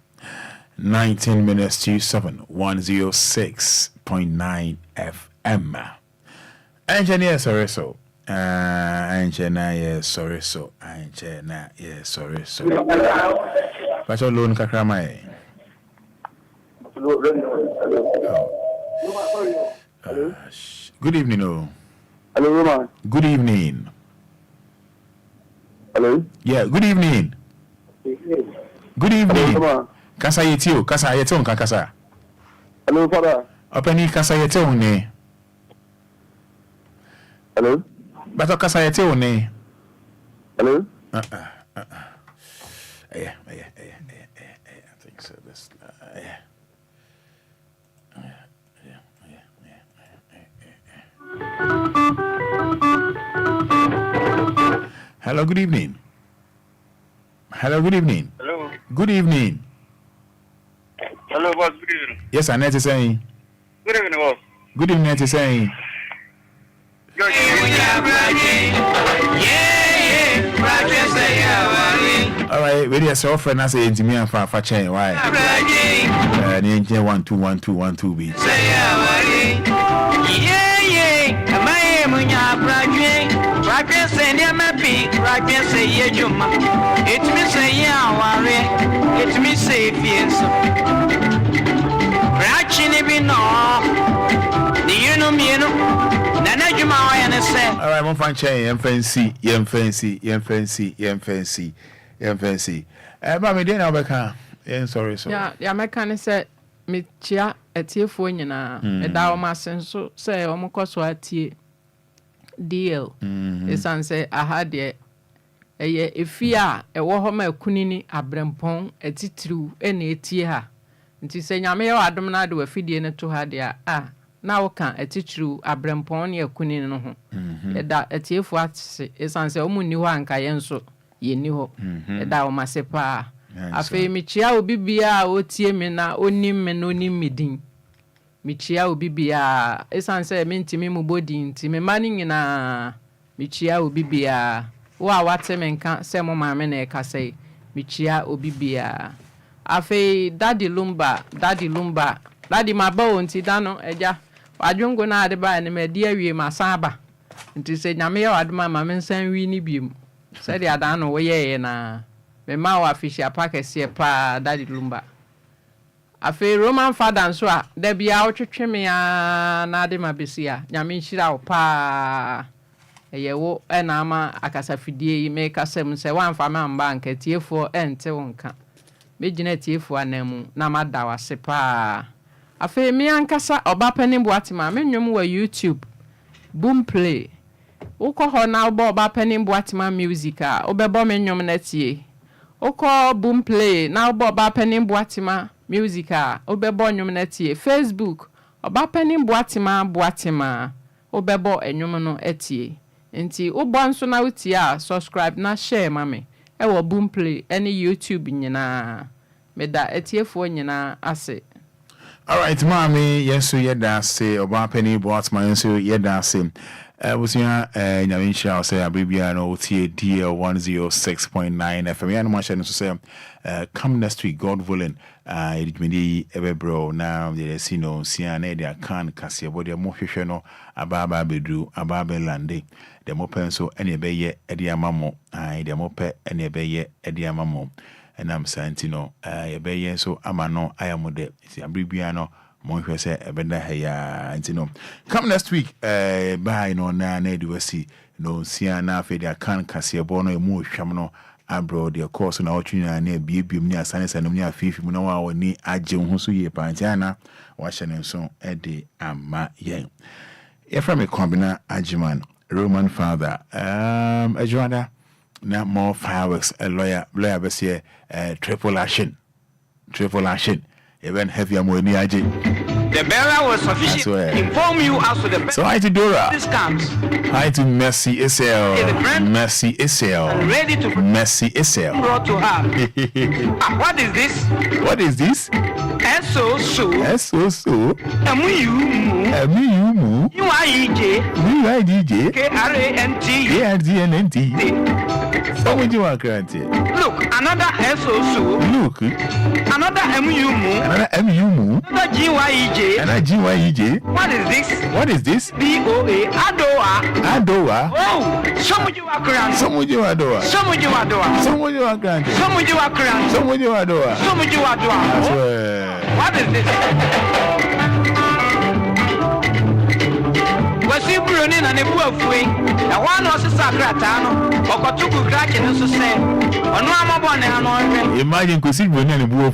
19 minutes to 7 106.9 FM engineer sorry so engineer sorry so engineer sorry so What's your loan, Kakramai? Good evening, oh. Hello, Roman. Good evening. Hello? Yeah, good evening. Good evening. Kasa yetio, kasa yeton kasa. Hello, Fada. Openi kasa yeton ne. Hello? Bato kasa yeton ne. Hello? Yeah, I think so. This, Hello, good evening. Hello, good evening. Hello. Good evening. Hello, boss. Good evening. Yes, I'm not saying. Good evening, boss. Good evening, I'm saying. Good All right, ready as your friend as a Jimmy and Fafa chain. Why? The engine 121212 beat. It's me say, Wachini be no. You know me, no. Nana Juma, I say. All right, my friend, fancy. Mammy, then I'll be sorry, so. Yeah, my kind of said, me chia a tear for you now. A dow mass so say, almost what tea deal. His son say, I had ye. If ya a warhome kunini a brempon a titru any tea. Nti se nyame yo adom na de wafidie ne to ha de na wo kan atitru abrempon ne akuni no ho eda atiefu atse esanse omunni ho anka ye nso ye ni ho eda o masepa afi mi chia obi bia o tie mi na onim me no nim medin mi chia obi bia esanse me ntimi mu bodi ntimi mani nyina mi chia obi bia wo a wate me nka se mo maame na e ka sei mi chia obi bia afi daddy Lumba daddy maba onti dano eja adwongo na ade ba ne medi awie masaba nti se nyame ya wadoma ma mensan wi ni biem se de adano wo ye na me ma wa fisha pakese pa daddy Lumba afi Roman Fada nso a da bia otwetwe me ya na ade ma besia nyame nhira wo pa eyewo na ama akasafidie yi me kasem se wanfa ma mba nka tiefo ente wonka mejina tiefo anamu na mada wase pa afi mi ankasa oba pani boatima me nwom wa YouTube boom play uko ho na oba pani boatima music a obebo me nwom na tie uko boom play na oba pani boatima music a obebo nwom na tie Facebook oba pani boatima obebo enwom no etie nti ubo nso na utie a subscribe na share mame ewo boom play any YouTube nyina meda etiefo nyina ase. All right, mommy, yes, so yeda say oba penny boatman yenso yeda say busia nyame nshira say abibia no tie DL 106.9 FM ya no ma share so say come next week God willing edimedi ebebro now they see no sia na dia kan kase body mo hwehwe no ababa bedru ababa lande de mo penso ene ebeye ede amamo de mo pe ene ebeye ede amamo and I'm Santino, ebeye so amano ayamude si abibia no mo hwe se ebeda heya antino come next week by no na do see no sia na fe dia kan kase bo no emu hwam no abroad the course na otwina na biebiem ni asane sanem ni afifi mu na wa woni agye ho so ye pantiana wa hye ne so ede ama yen from a combina ajiman Roman Father ajuana na more fireworks a lawyer be say triple action even heavier money aje. The bearer was sufficient to inform you as to the so hi to Dora discounts. Hi to Mercy Isel. Ready to Mercy Isel. Brought to her. What is this? So. Mu. UIDJ. KRANT. So would you want granted? Look, another SO. Look. Another MU. Another GYEJ. What is this? BOA. Adoa. Oh, some of you are granted. Some of you are granted. What is this? Was you running on a poor way? The one was a sacratano, or Kotuku cracking and so say, or no, I'm a one. Imagine could see when any boo.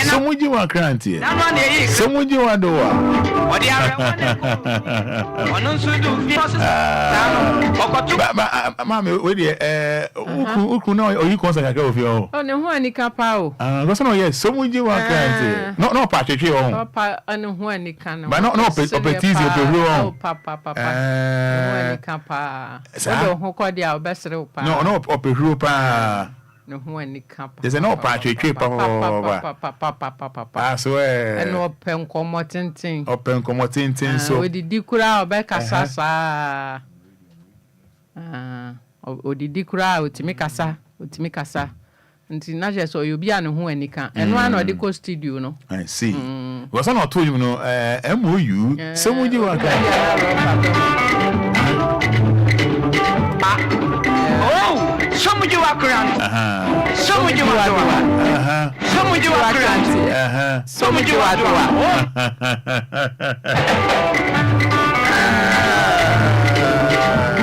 Some would you are granted. Some would you are doa. What the other? Mammy, with you, who know or you contact of your oh no one capao. Yes, some would you are granted. No, Patrick, papa, and when it can, but not opportunity of papa, capa. Who called the best rope? No, Operupa. No, when it cap. There's no Patrick, papa. I swear. And open commoting thing. So the Dicura or Becca Sasa. Or the Dicura, Utimicasa. Until Naja, so you'll be on who any can. And one or the coast studio, no. I see. Was I not told you, no, MOU? Some would you are oh, Some you are grand. Some you are some you are grand. Some you are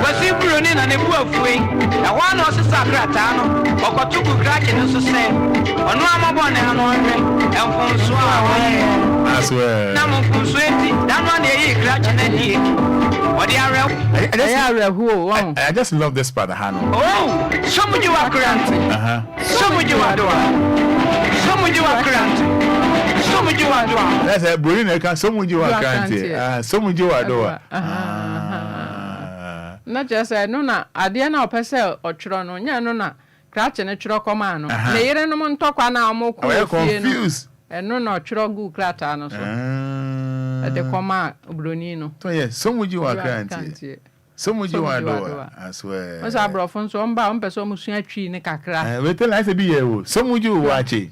was you running and a poor free? Now one was a sacratano, or Kotuku cracking and so say, or no, I'm a one and from Swah. I swear. Now from Sweaty, that one they cracking and ye. What they are I just love this part of Hano. Oh, some you are granted. Some you are doing. Some you are granted. Some you are doing. That's a brilliant. Some you are granted. Some you are doing. Not just I know not. I dare not pass out or Trono, Yanona, Cratching a Chirocomano. They no one talk on our more confused. And no, no, Chirogu Cratano. At the Coma Brunino. So, yes, some would you are granted. Some would you are doing. I swear. What's our bro from some bound, so much tree in a cacra. Wait till I say, be you. Some would you watch it.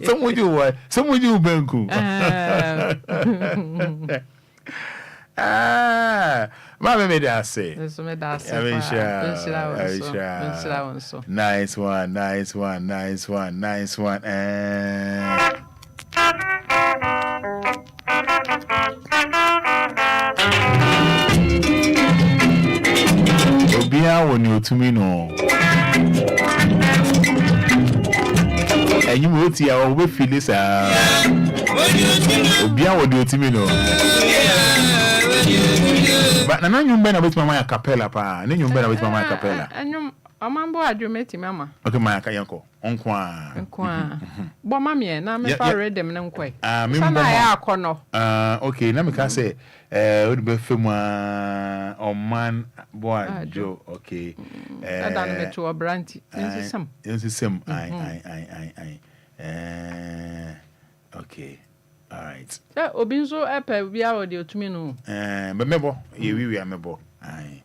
Some would you watch. Some would you, Benku. Mama made us say. Nice one, nice one, nice one, nice one. Obia when you to me no. And you will see our way feel this. Obia will do to me no. But now you better with my capella pa. Then you better with my capella. And you amambo adwumeti mama. Okay, my kayanko. Onkwa. Bo mama na me fa read them nkwe. Me mbo. Na ya akono. Okay, na me ka say we be femu Oman boy Joe. Okay. Ada na me to obranti. Nsisem. I. Okay. All right. Obinzo epe bia o de otumi no. But mebo, we are mebo. Aye.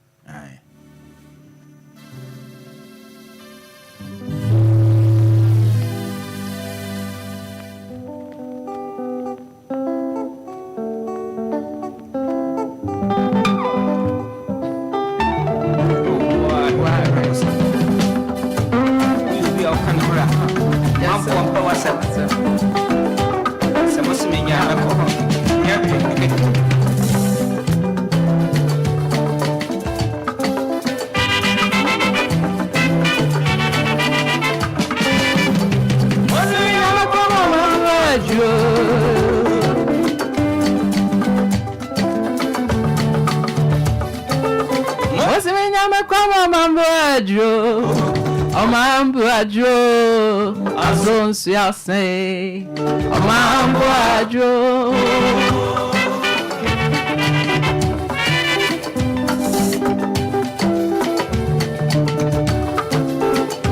Azon se assim, amambo ajo.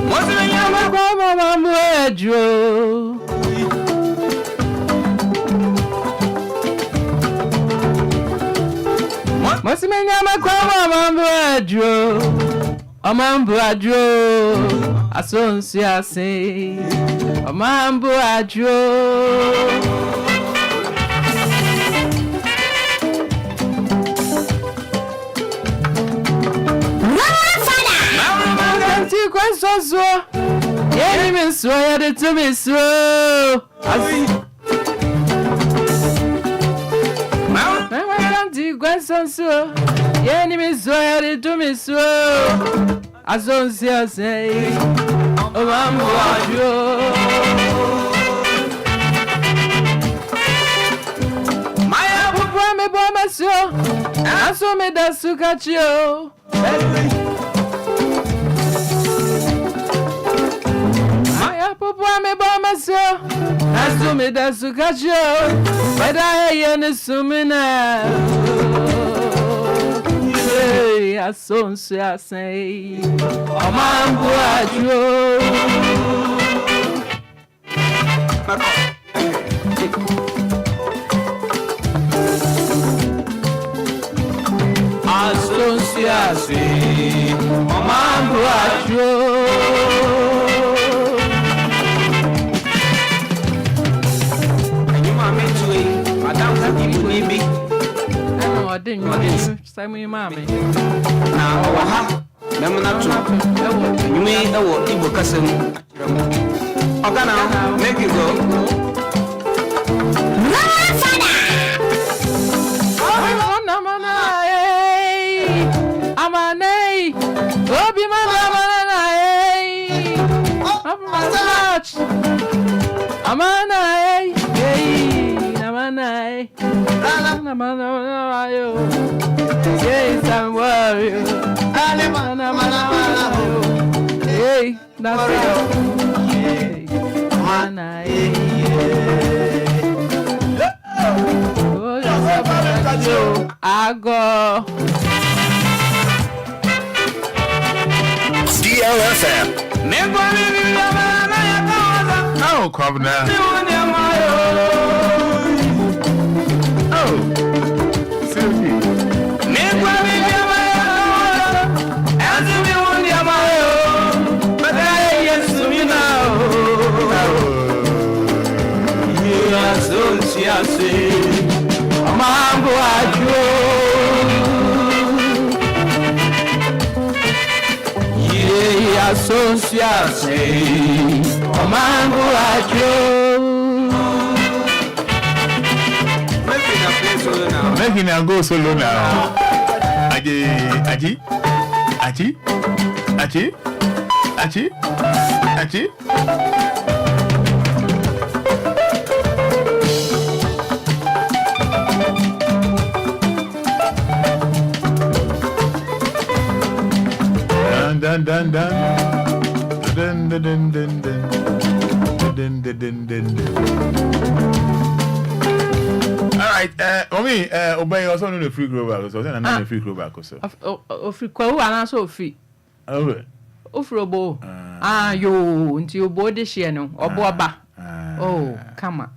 Mozi nyama kwa amambo ajo. Mozi nyama kwa amambo ajo. Amambo ajo. Asonsi ase amambo ajo Fada Nanti kwensoso Yeni minso ya de tumiso Nanti kwensoso Yeni minso ya de tumiso Asonsi ase amambo ajo Maya pupua me boma sio Aso me da sukachio Maya pupua me boma sio Aso me da sukachio Bada yene sumina Asonse assim amambo ajo Asonse assim amambo ajo Anyuma metui madam ka ibu nibi I didn't say my mommy. Now, wo Igbo kasam Ogana make you go Fada Amanei Obi Amanei Amanei Yes, I'm worried. Hey, that's it. I go. DLFM. Oh, come now. Oh, Sylvie. Mambo ajo Ye association Mambo ajo Making a go solo now. Aji dun. All right, Omi, obey also no free grow back, so then I'm free grow back also. Free kwa ana so free. Oh. Ofrobo. Yo, nti obo de hye no, obo aba. Oh, kama.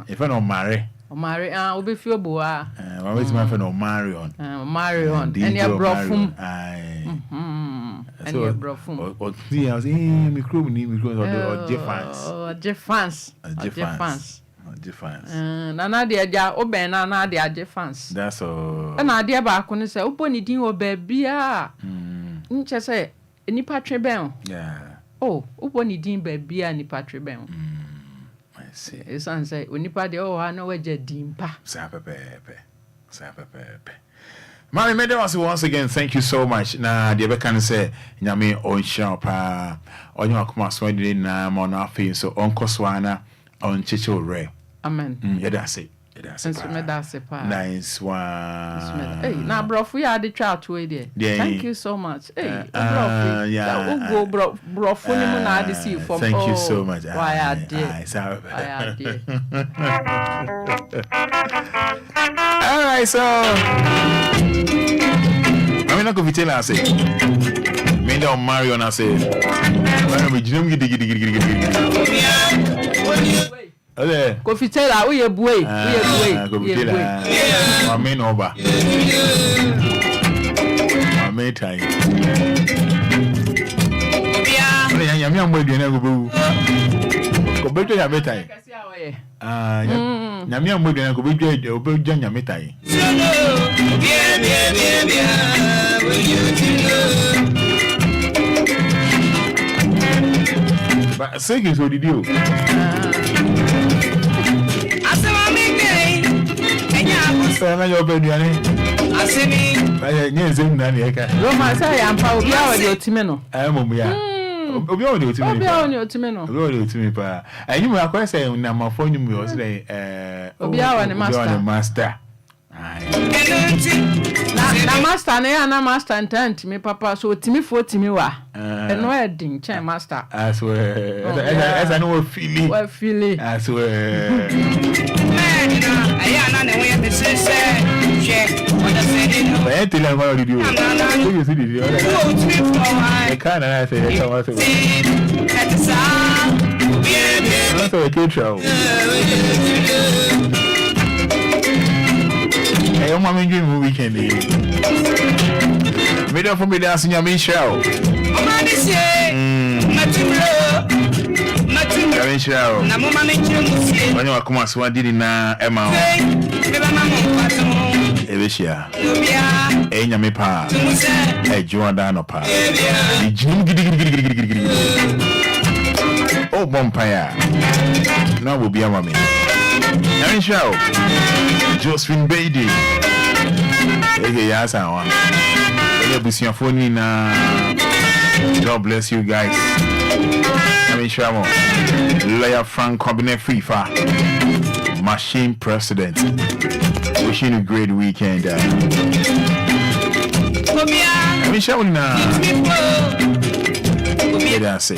If I don't marry. Omari obi fi obo a. One way to my friend Omarion. Marion. And your brofum. And your brofum. Or see, I was in me crew or Jeffans. Nana dia oben na dia Jeffans. That's all. Na dia ba ko ne say obo ni din oba bia. Nche say nipa tweben. Yeah. Oh, obo ni din ba bia nipa tweben. I see. It's say onipa de o ha na waje dimpa. Sapepepe. Mami Medewasi, once again, thank you so much. Na the can say nyame on sharpa onyo akoma so de na mo na afi so onko swana on chicho re. Amen. Yeah, that's it. That's it. Nice one. Hey, na brofu ya de twa to e there. Thank you so much. Hey, brofu. Yeah. Go brofu ni mo na de see from. Thank you so much. Why I did. All right, so I'm not going to tell us it. Me don't marry on us it. Okay. Kofitela uye buwe. Kofitela. Mame noba. Mame tai. Obia. Nyame amwe na go bu. Ko beto ya betai. Nyame amwe na go bu obeja nyame tai. Bien. But say so did you? Sana yo be duane asemi ba nye nzem na ne eka Roma say ampa obi a we de otime no mom ya obi a we de otime obi a we de otime no obi a we de otime pa anyi mu akwa say na mafo nyi mu yo say obi a we ne master na master na ya na master intent me papa so otime fo otime wa eno e din chen master I swear as I know feeling I swear ayana na we be say check what I said no I tell you what you see the video I can't say I want to that's a good show hey o mama dream weekend video for me dance in your show o ma be say Matimro show na mo mama dream musie onye wakoma so adini na ema o beba mama Yabeshia. Enyame pa. Jordan pa. Oh, Bompire. Now will be a mommy. Aaron Shaw. Josephine Beatty. Hey, yes, I want. God bless you guys. Aaron Shaw. Lawyer Frank Cabinet FIFA. Machine President. Wishing you a great weekend. Aaron Shaw. What did I say?